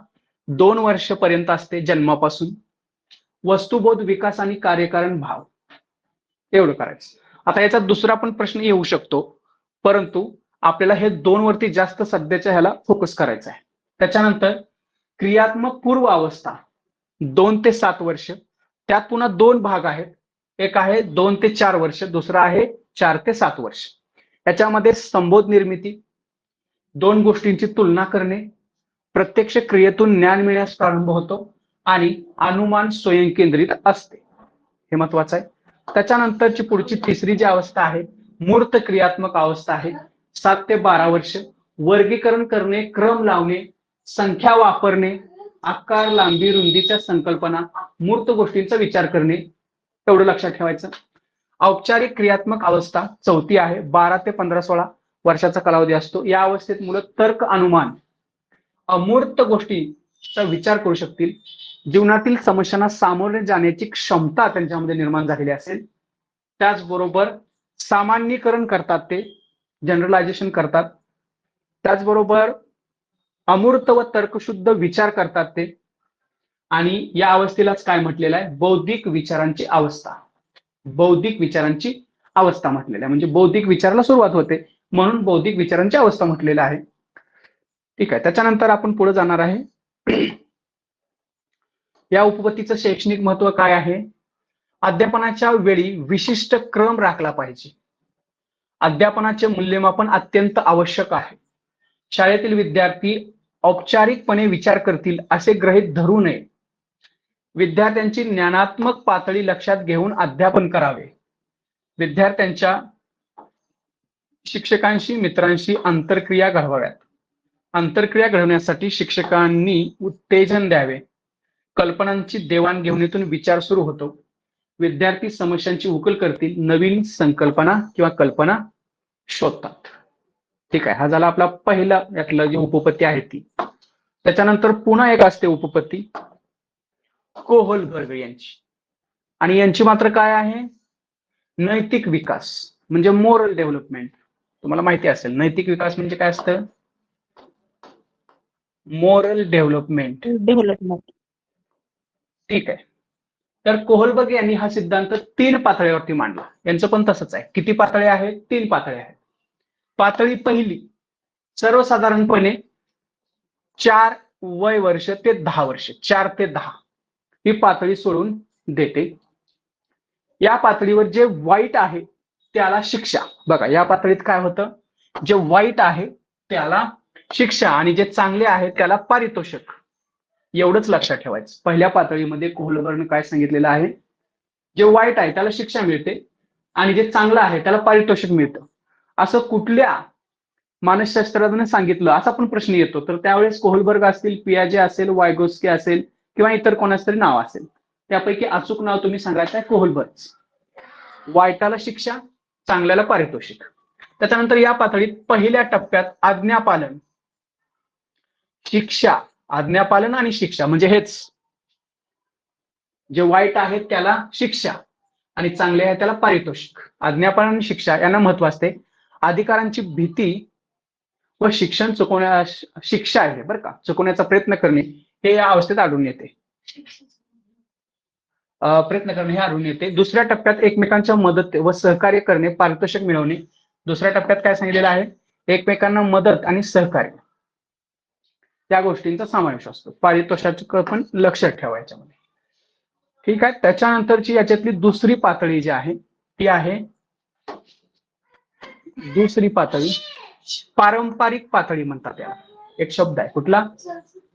2 वर्षपर्यंत असते जन्मापासून. वस्तुबोध विकास आणि कार्यकारण भाव, एवढं करायचं. आता याचा दुसरा पण प्रश्न येऊ शकतो, परंतु आपल्याला हे 2 वरती जास्त सध्याच्या ह्याला फोकस करायचा आहे. त्याच्यानंतर क्रियात्मक पूर्व अवस्था 2 ते 7 वर्ष, त्यात पुन्हा 2 भाग आहेत. एक आहे 2 ते 4 वर्ष, दुसरा आहे 4 ते 7 वर्ष. याच्यामध्ये संबोध निर्मिती, 2 गोष्टींची तुलना करणे, प्रत्यक्ष क्रियेतून ज्ञान मिळण्यास प्रारंभ होतो, आणि अनुमान स्वयंकेंद्रित असते. हे महत्वाचं आहे. त्याच्यानंतरची पुढची तिसरी जी अवस्था आहे, मूर्त क्रियात्मक अवस्था आहे, 7 ते 12 वर्ष. वर्गीकरण करणे, क्रम लावणे, संख्या वापरणे, आकार, लांबी, रुंदीच्या संकल्पना, मूर्त गोष्टींचा विचार करणे, एवढं लक्षात ठेवायचं. औपचारिक क्रियात्मक अवस्था 4थी आहे, 12 ते 15-16 वर्षाचा कालावधी असतो. या अवस्थेत मुलं तर्क, अनुमान, अमूर्त गोष्टीचा विचार करू शकतील. जीवनातील समस्यांना सामोरे जाण्याची क्षमता त्यांच्यामध्ये निर्माण झालेली असेल. त्याचबरोबर सामान्यीकरण करतात, ते जनरलायझेशन करतात. त्याचबरोबर अमूर्त व तर्कशुद्ध विचार करतात ते. आणि या अवस्थेलाच काय म्हटलेलं आहे, बौद्धिक विचारांची अवस्था. बौद्धिक विचारांची अवस्था म्हटलेलं आहे, म्हणजे बौद्धिक विचाराला सुरुवात होते म्हणून बौद्धिक विचारांची अवस्था म्हटलेलं आहे. ठीक आहे. त्याच्यानंतर आपण पुढे जाणार आहे. या उपपत्तीचं शैक्षणिक महत्व काय आहे, अध्यापनाच्या वेळी विशिष्ट क्रम राखला पाहिजे. अध्यापनाचे मूल्यमापन अत्यंत आवश्यक आहे. शाळेतील विद्यार्थी औपचारिकपणे विचार करतील असे गृहीत धरू नये. विद्यार्थ्यांची ज्ञानात्मक पातळी लक्षात घेऊन अध्यापन करावे. विद्यार्थ्यांच्या शिक्षकांशी, मित्रांशी आंतरक्रिया घडवाव्यात. आंतरक्रिया घडवण्यासाठी शिक्षकांनी उत्तेजन द्यावे. कल्पनांची देवाणघेवाणीतून विचार सुरू होतो. विद्यार्थी समस्यांची उकल करतील, नवीन संकल्पना किंवा कल्पना शोधतात. ठीक आहे. हा झाला आपला पहिला यातलं जी उपपत्ती आहे ती. त्याच्यानंतर पुन्हा एक असते उपपत्ती कोहलबर्ग यांची, आणि यांची मात्र काय आहे, नैतिक विकास, म्हणजे मोरल डेव्हलपमेंट. तुम्हाला माहिती असेल नैतिक विकास म्हणजे काय असतं, मोरल डेव्हलपमेंट. ठीक आहे. तर कोहलबर्ग यांनी हा सिद्धांत 3 पातळीवरती मांडला. यांचं पण तसंच आहे. किती पातळी आहेत, 3 पातळी आहेत. पातळी पहिली, सर्वसाधारणपणे 4 वय वर्ष ते 10 वर्ष, 4 ते 10 ही पातळी सोडून देते. या पातळीवर जे वाईट आहे त्याला शिक्षा. बघा, या पातळीत काय होतं, जे वाईट आहे त्याला शिक्षा आणि जे चांगले आहे त्याला पारितोषिक. एवढंच लक्षात ठेवायचं. पहिल्या पातळीमध्ये कोहलबर्गने काय सांगितलेलं आहे, जे वाईट आहे त्याला शिक्षा मिळते आणि जे चांगलं आहे त्याला पारितोषिक मिळतं. असं कुठल्या मानसशास्त्रज्ञाने सांगितलं असा पण प्रश्न येतो. तर त्यावेळेस कोहलबर्ग असतील, पियाजे असेल, वायगोस्की असेल किंवा इतर कोणाचं तरी नाव असेल. त्यापैकी अचूक नाव तुम्ही सांगायचं आहे कोहलबर्ग. वाईटाला शिक्षा, चांगल्याला पारितोषिक. त्याच्यानंतर या पातळीत पहिल्या टप्प्यात आज्ञापालन, शिक्षा, आज्ञापालन आणि शिक्षा म्हणजे हेच, जे वाईट आहे त्याला शिक्षा आणि चांगले आहे त्याला पारितोषिक. आज्ञापालन आणि शिक्षा यांना महत्व असते. अधिकारांची भीती व शिक्षण चुकवण्या, शिक्षा आहे बरं का, चुकवण्याचा प्रयत्न करणे हे या अवस्थेत आढळून येते. प्रयत्न करणे हे आढळून येते. दुसऱ्या टप्प्यात एकमेकांच्या मदत व सहकार्य करणे, पारितोषिक मिळवणे. दुसऱ्या टप्प्यात काय सांगितलेलं आहे? एकमेकांना मदत आणि सहकार्य त्या गोष्टींचा समावेश असतो. पारितोषिक पण लक्षात ठेवायच्या मध्ये. ठीक आहे. त्याच्यानंतरची याच्यातली दुसरी पातळी जी आहे ती आहे दुसरी पातळी, पारंपरिक पातळी म्हणतात त्याला. एक शब्द आहे कुठला?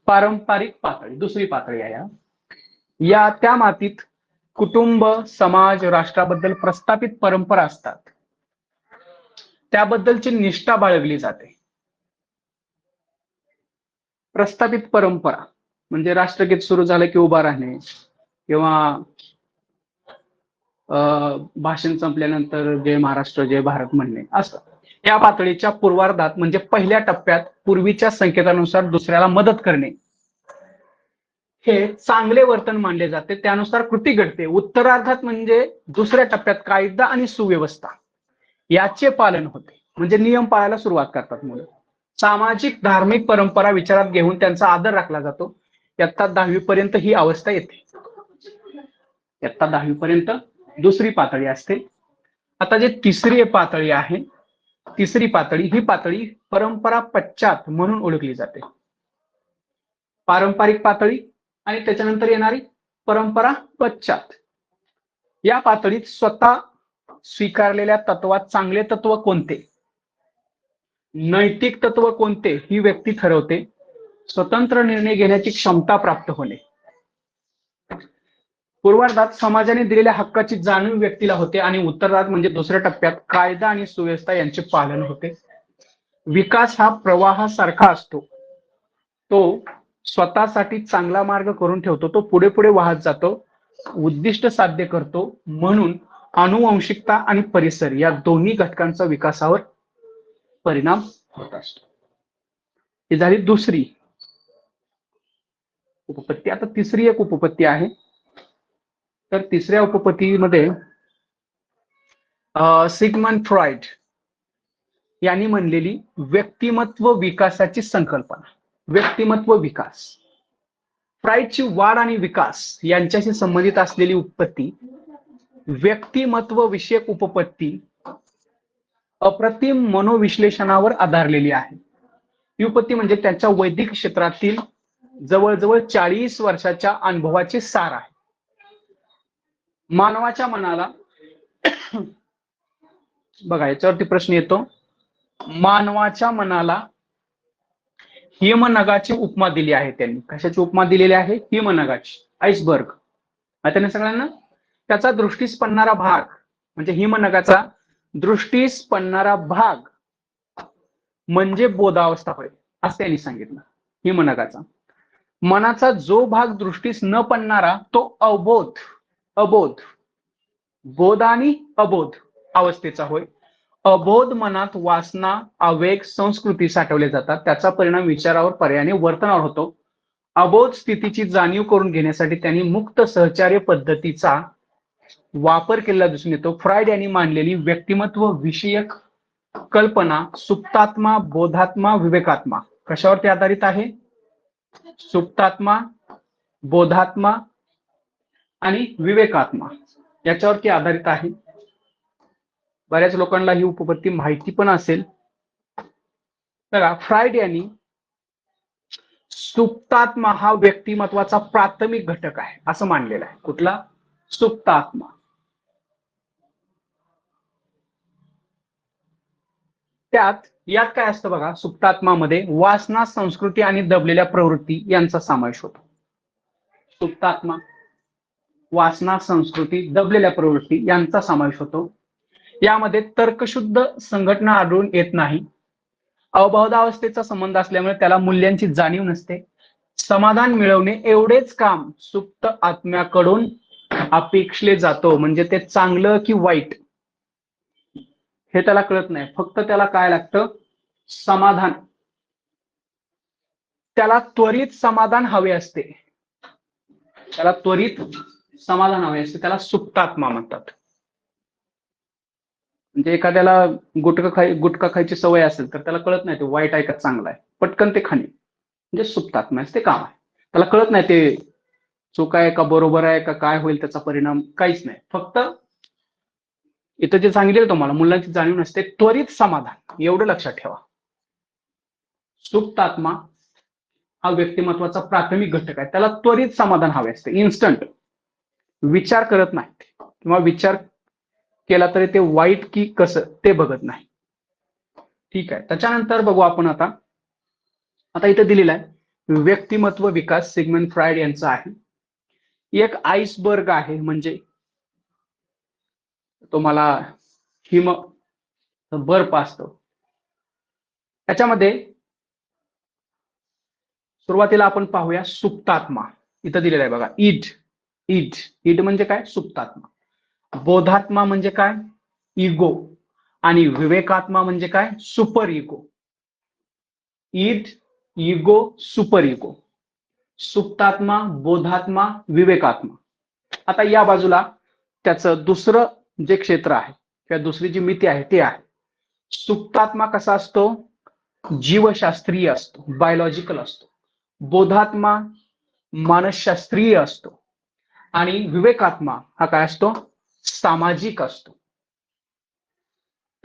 पारंपरिक पातळी. दुसरी पातळी आहे या त्या मातीत कुटुंब, समाज, राष्ट्राबद्दल प्रस्थापित परंपरा असतात, त्याबद्दलची निष्ठा बाळगली जाते. प्रस्थापित परंपरा म्हणजे राष्ट्रगीत सुरू झालं की उभा राहणे किंवा भाषण संपल्यानंतर जय महाराष्ट्र जय भारत म्हणणे असं. या पातळीच्या पूर्वार्धात म्हणजे पहिल्या टप्प्यात पूर्वीच्या संकेतानुसार दुसऱ्याला मदत करणे हे चांगले वर्तन मानले जाते, त्यानुसार कृती घडते. उत्तरार्धात म्हणजे दुसऱ्या टप्प्यात कायदा आणि सुव्यवस्था याचे पालन होते, म्हणजे नियम पाळायला सुरुवात करतात मुलं. सामाजिक धार्मिक परंपरा विचारात घेऊन त्यांचा आदर राखला जातो. इयत्ता 10वी पर्यंत ही अवस्था येते. इयत्ता 10वी पर्यंत दुसरी पातळी असते. आता जे तिसरी पातळी आहे, तिसरी पातळी, ही पातळी परंपरा पश्चात म्हणून ओळखली जाते. पारंपरिक पातळी आणि त्याच्यानंतर येणारी परंपरा पश्चात. या पातळीत स्वतः स्वीकारलेल्या तत्वात चांगले तत्व कोणते, नैतिक तत्व कोणते ही व्यक्ती ठरवते. स्वतंत्र निर्णय घेण्याची क्षमता प्राप्त होणे. पूर्वार्धात समाजाने दिलेल्या हक्काची जाणीव व्यक्तीला होते आणि उत्तरार्धात म्हणजे दुसऱ्या टप्प्यात कायदा आणि सुव्यवस्था यांचे पालन होते. विकास हा प्रवाहासारखा असतो, तो स्वतःसाठी चांगला मार्ग करून ठेवतो, तो पुढे पुढे वाहत जातो, उद्दिष्ट साध्य करतो. म्हणून आनुवंशिकता आणि परिसर या दोन्ही घटकांचा विकासावर परिणाम होत असतो. ही झाली दुसरी उपपत्ती. आता तिसरी एक उपपत्ती आहे. तर तिसऱ्या उपपत्तीमध्ये सिगमंड फ्रॉइड यांनी म्हणलेली व्यक्तिमत्व विकासाची संकल्पना. व्यक्तिमत्व विकास, फ्राईडची वाढ आणि विकास यांच्याशी संबंधित असलेली उपपत्ती व्यक्तिमत्व विषयक उपपत्ती अप्रतिम मनोविश्लेषणावर आधारलेली आहे. ही उपपत्ती म्हणजे त्यांच्या वैदिक क्षेत्रातील जवळजवळ 40 वर्षाच्या अनुभवाचे सार आहे. मानवाच्या मनाला बघा याच्यावरती प्रश्न येतो. मानवाच्या मनाला हिमनगाची उपमा दिली आहे त्यांनी. कशाची उपमा दिलेली आहे? हिमनगाची, आईसबर्ग. आता सगळ्यांना त्याचा दृष्टीस पडणारा भाग म्हणजे हिमनगाचा दृष्टीस पडणारा भाग म्हणजे बोधावस्था होय असं त्यांनी सांगितलं. हिमनगाचा मनाचा जो भाग दृष्टीस न पडणारा तो अबोध, अबोध, बोध आणि अबोध अवस्थेचा होय. अबोध मनात वासना, आवेग, संस्कृती साठवले जातात, त्याचा परिणाम विचारावर, पर्यायाने वर्तनावर होतो. अबोध स्थितीची जाणीव करून घेण्यासाठी त्यांनी मुक्त सहचार्य पद्धतीचा वापर केलेला दिसून येतो. फ्रायड यांनी मांडलेली व्यक्तिमत्व विषयक कल्पना सुप्तात्मा, बोधात्मा, विवेकात्मा कशावरती आधारित आहे? सुप्तात्मा, बोधात्मा आणि विवेकात्मा याच्यावरती आधारित आहे. बऱ्याच लोकांना ही उपपत्ती माहिती पण असेल. बघा, फ्रायड यांनी सुप्तात्मा हा व्यक्तिमत्वाचा प्राथमिक घटक आहे असं मानलेलं आहे. कुठला? सुप्तात्मा. यात काय असतं बघा, सुप्तात्मामध्ये वासना, संस्कृती आणि दबलेल्या प्रवृत्ती यांचा समावेश होतो. सुप्तात्मा, वासना, संस्कृती, दबलेल्या प्रवृत्ती यांचा समावेश होतो. यामध्ये तर्कशुद्ध संघटना आढळून येत नाही. अबोधावस्थेचा संबंध असल्यामुळे त्याला मूल्यांची जाणीव नसते. समाधान मिळवणे एवढेच काम सुप्त आत्म्याकडून अपेक्षले जातो, म्हणजे ते चांगलं की वाईट हे त्याला कळत नाही. फक्त त्याला काय लागतं? समाधान. त्याला त्वरित समाधान हवे असते. त्याला त्वरित समाधान हवे असते. त्याला सुप्तात्मा म्हणतात. म्हणजे एखाद्याला गुटखा खायची सवय असेल तर त्याला कळत नाही ते वाईट आहे का चांगला आहे, पटकन ते खाणे म्हणजे सुप्तात्मा ते काम आहे. त्याला कळत नाही ते चूक आहे का बरोबर आहे का काय होईल त्याचा परिणाम काहीच नाही. फक्त इथं जे सांगितलेलं तुम्हाला मुलांची जाणीव नसते, त्वरित समाधान एवढं लक्षात ठेवा. सुप्तात्मा हा व्यक्तिमत्वाचा प्राथमिक घटक आहे. त्याला त्वरित समाधान हवे असते, इन्स्टंट. विचार करत नाही किंवा विचार केला तरी ते वाईट की कसं ते बघत नाही. ठीक आहे. त्याच्यानंतर बघू आपण आता इथे दिलेलं आहे व्यक्तिमत्व विकास, सिगमंड फ्रायड यांचा आहे. एक आईसबर्ग आहे, म्हणजे तुम्हाला हिम बर्फ असतो त्याच्यामध्ये. सुरुवातीला आपण पाहूया सुप्तात्मा. इथं दिलेला आहे बघा, ईड. ईड ईड म्हणजे काय? सुप्तात्मा. बोधात्मा म्हणजे काय? इगो. आणि विवेकात्मा म्हणजे काय? Super ego. Id, ego, super ego. सुप्तात्मा, बोधात्मा, विवेकात्मा. आता या बाजूला त्याचं दुसरं जे क्षेत्र आहे किंवा दुसरी जी मिती आहे ते आहे, सुप्तात्मा कसा असतो? जीवशास्त्रीय असतो, बायोलॉजिकल असतो. बोधात्मा मानसशास्त्रीय असतो. आणि विवेकात्मा हा काय असतो? सामाजिक असतो.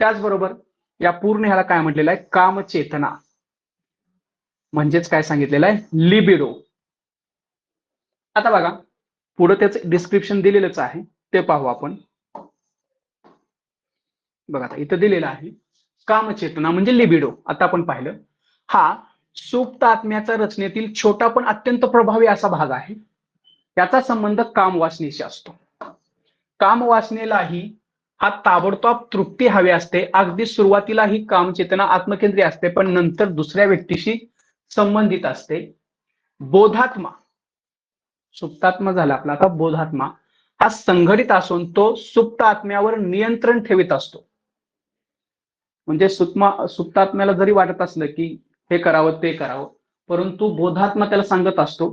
त्याचबरोबर या पूर्ण ह्याला काय म्हटलेलं आहे? कामचेतना, म्हणजेच काय सांगितलेलं आहे? लिबिडो. आता बघा पुढे त्याचं डिस्क्रिप्शन दिलेलंच आहे, ते पाहू आपण. बघा आता इथं दिलेलं आहे कामचेतना म्हणजे लिबिडो. आता आपण पाहिलं हा सुप्त आत्म्याच्या रचनेतील छोटा पण अत्यंत प्रभावी असा भाग आहे. याचा संबंध कामवासनेशी असतो. कामवासनेलाही हा ताबडतोब तृप्ती हवी असते. अगदी सुरुवातीला ही कामचेतना आत्मकेंद्रीय असते, पण नंतर दुसऱ्या व्यक्तीशी संबंधित असते. बोधात्मा, सुप्तात्मा झाला आपला, आता बोधात्मा हा संघटित असून तो सुप्त आत्म्यावर नियंत्रण ठेवित असतो. म्हणजे सुप्तात्म्याला जरी वाटत असलं की हे करावं ते करावं, परंतु बोधात्मा त्याला सांगत असतो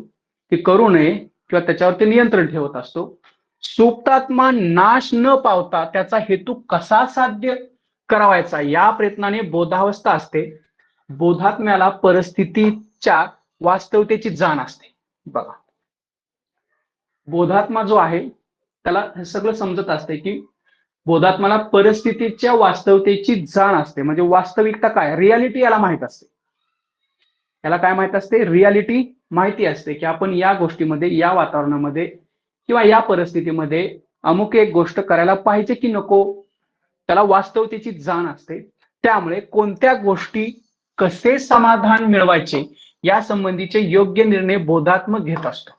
की करू नये किंवा त्याच्यावरती नियंत्रण ठेवत असतो. सुप्तात्मा नाश न पावता त्याचा हेतू कसा साध्य करावायचा या प्रयत्नाने बोधावस्था असते. बोधात्म्याला परिस्थितीच्या वास्तवतेची जाण असते. बघा बोधात्मा जो आहे त्याला हे सगळं समजत असते की बोधात्म्याला परिस्थितीच्या वास्तवतेची जाण असते. म्हणजे वास्तविकता काय, रियालिटी याला माहित असते. याला काय माहित असते? रियालिटी माहिती असते की आपण या गोष्टीमध्ये, या वातावरणामध्ये किंवा या परिस्थितीमध्ये अमुक एक गोष्ट करायला पाहिजे की नको, त्याला वास्तवतेची जाण असते. त्यामुळे कोणत्या गोष्टी कसे समाधान मिळवायचे या संबंधीचे योग्य निर्णय बोधात्मा घेत असतो.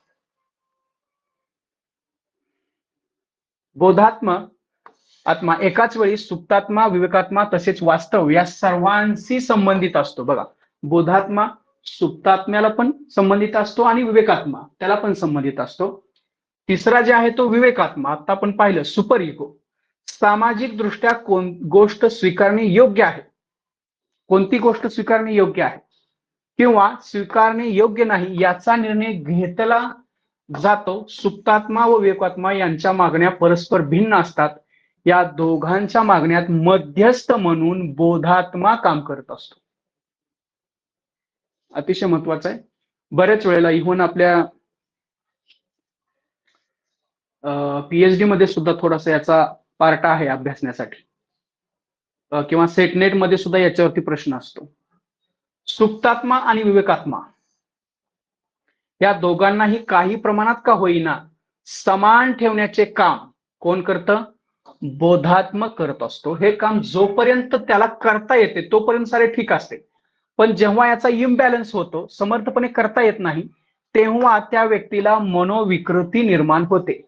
आत्मा एकाच वेळी सुप्तात्मा, विवेकात्मा तसेच वास्तव या सर्वांशी संबंधित असतो. बघा बोधात्मा सुप्तात्म्याला पण संबंधित असतो आणि विवेकात्मा त्याला पण संबंधित असतो. तिसरा जे आहे तो विवेकात्मा. आता आपण पाहिलं सुपर इगो. सामाजिक दृष्ट्या गोष्ट स्वीकारणे योग्य आहे, कोणती गोष्ट स्वीकारणे योग्य आहे किंवा स्वीकारणे योग्य नाही याचा निर्णय घेतला जातो. सुप्तात्मा व विवेकात्मा यांच्या मागण्या परस्पर भिन्न असतात. या दोघांच्या मागण्यात मध्यस्थ म्हणून बोधात्मा काम करत असतो. अतिशय महत्वाचं आहे. बऱ्याच वेळेला इव्हन आपल्या पीएचडी मध्ये सुद्धा थोडासा याचा पार्ट आहे अभ्यासण्यासाठी, किंवा सेटनेट मध्ये सुद्धा याच्यावरती प्रश्न असतो. सुप्तात्मा आणि विवेकात्मा या दोघांनाही काही प्रमाणात का होईना समान ठेवण्याचे काम कोण करतं? बोधात्मा करत असतो. हे काम जोपर्यंत त्याला करता येते तोपर्यंत सारे ठीक असते, पण जेव्हा याचा इम्बॅलन्स होतो, समर्थपणे करता येत नाही, तेव्हा त्या व्यक्तीला मनोविकृती निर्माण होते.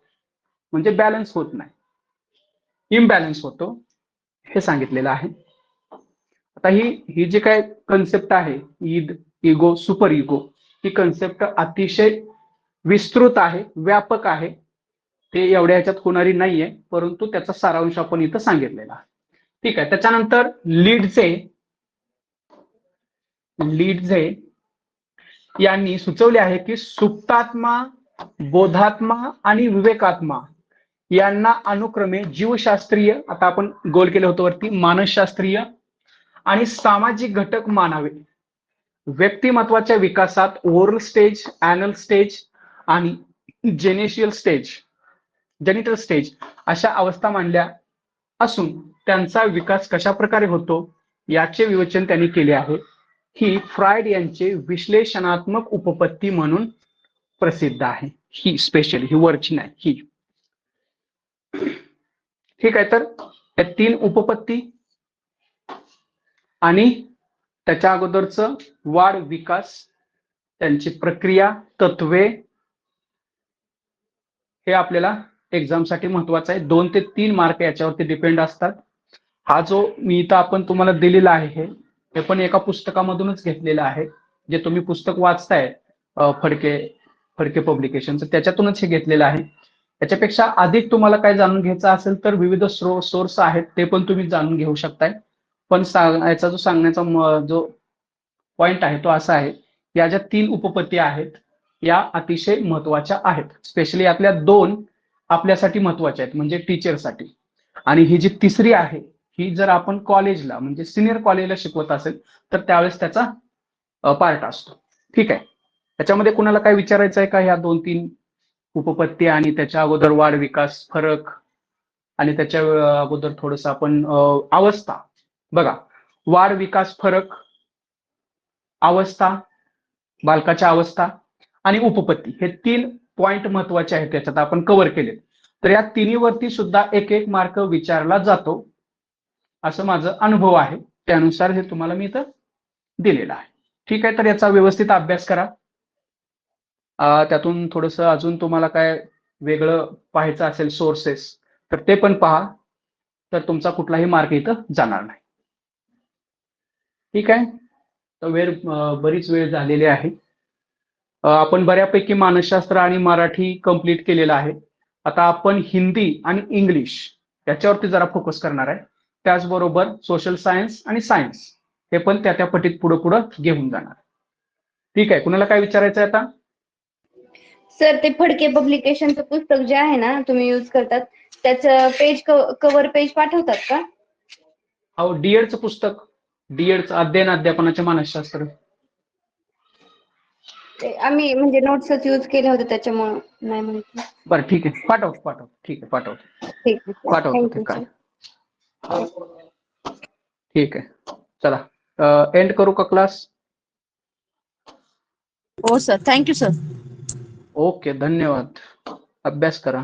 म्हणजे बॅलन्स होत नाही, इम्बॅलन्स होतो, हे सांगितलेलं आहे. आता ही जी काय कन्सेप्ट आहे ईद, इगो, सुपर इगो, ही कन्सेप्ट अतिशय विस्तृत आहे, व्यापक आहे. ते एवढ्या ह्याच्यात होणारी नाहीये, परंतु त्याचा सारांश आपण इथं सांगितलेला आहे. ठीक आहे. त्याच्यानंतर लीडझे यांनी सुचवले आहे की सुप्तात्मा, बोधात्मा आणि विवेकात्मा यांना अनुक्रमे जीवशास्त्रीय, आता आपण गोल केलं होतं वरती, मानसशास्त्रीय आणि सामाजिक घटक मानावे. व्यक्तिमत्वाच्या विकासात ओरल स्टेज, ॲनल स्टेज आणि जेनिशियल स्टेज, जेनिटल स्टेज अशा अवस्था मानल्या असून त्यांचा विकास कशा प्रकारे होतो याचे विवेचन त्यांनी केले आहे. ही फ्रायड यांचे विश्लेषणात्मक उपपत्ती म्हणून प्रसिद्ध आहे. ही स्पेशल, ही वरची नाही, ही. ठीक आहे, तर या 3 उपपत्ती आणि त्याच्या अगोदरचं वाढ विकास, त्यांची प्रक्रिया, तत्वे, हे आपल्याला एक्झामसाठी महत्वाचं आहे. 2 ते 3 मार्क याच्यावरती डिपेंड असतात. हा जो मी इथं आपण तुम्हाला दिलेला आहे हे पण एका पुस्तकामधूनच घेतलेलं आहे. जे तुम्ही पुस्तक वाचताय फडके पब्लिकेशनचं, त्याच्यातूनच हे घेतलेलं आहे. याच्यापेक्षा अधिक तुम्हाला काय जाणून घ्यायचं असेल तर विविध सोर्स आहेत, ते पण तुम्ही जाणून घेऊ शकताय. पण याचा जो सांगण्याचा जो पॉइंट आहे तो असा आहे, या ज्या 3 उपपत्ती आहेत या अतिशय महत्वाच्या आहेत. स्पेशली यातल्या 2 आपल्यासाठी महत्वाच्या आहेत, म्हणजे टीचरसाठी. आणि ही जी तिसरी आहे ही जर आपण कॉलेजला म्हणजे सिनियर कॉलेजला शिकवत असेल तर त्यावेळेस त्याचा पार्ट असतो. ठीक आहे, त्याच्यामध्ये कुणाला काय विचारायचं आहे का? ह्या 2-3 उपपत्ती आणि त्याच्या अगोदर वाढ विकास फरक आणि त्याच्या अगोदर थोडस आपण अवस्था बघा. वाढ विकास फरक, अवस्था, बालकाच्या अवस्था आणि उपपत्ती, हे 3 पॉइंट महत्वाचे आहेत. त्याच्यात आपण कव्हर केले. तर या तिन्हीवरती सुद्धा 1-1 मार्क विचारला जातो, असं माझा अनुभव आहे. त्यानुसार हे तुम्हाला मी इथं दिलेलं आहे. ठीक आहे, तर याचा व्यवस्थित अभ्यास करा. त्यातून थोडंसं अजून तुम्हाला काय वेगळं पाहायचं असेल सोर्सेस तर ते पण पहा, तर तुमचा कुठलाही मार्क इथं जाणार नाही. ठीक आहे, तर बरीच वेळ झालेली आहे. आपण बऱ्यापैकी मानसशास्त्र आणि मराठी कंप्लीट केलेलं आहे. आता आपण हिंदी आणि इंग्लिश याच्यावरती जरा फोकस करणार आहे. त्याचबरोबर सोशल सायन्स आणि सायन्स हे पण त्या पटीत पुढं घेऊन जाणार. ठीक आहे, कुणाला काय विचारायचं आहे आता? सर, ते फडके पब्लिकेशनचं पुस्तक जे आहे ना तुम्ही यूज करतात, त्याचं पेज कव्हर पेज पाठवतात का? अहो, डीएडचं पुस्तक, डीएडचं अध्ययन अध्यापनाचे मानसशास्त्र. ते आम्ही म्हणजे नोट्सच यूज केले होते त्याच्यामुळे नाही माहिती. बरं, ठीक आहे, पाठवतो. ठीक आहे, ठीक आहे सर, पाठवतो ते थँक्यू काय. सर. ठीक आहे, चला एंड करू का क्लास? हो सर, थँक्यू सर. ओके, धन्यवाद. अभ्यास करा.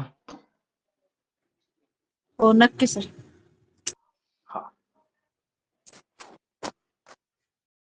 हो नक्की सर.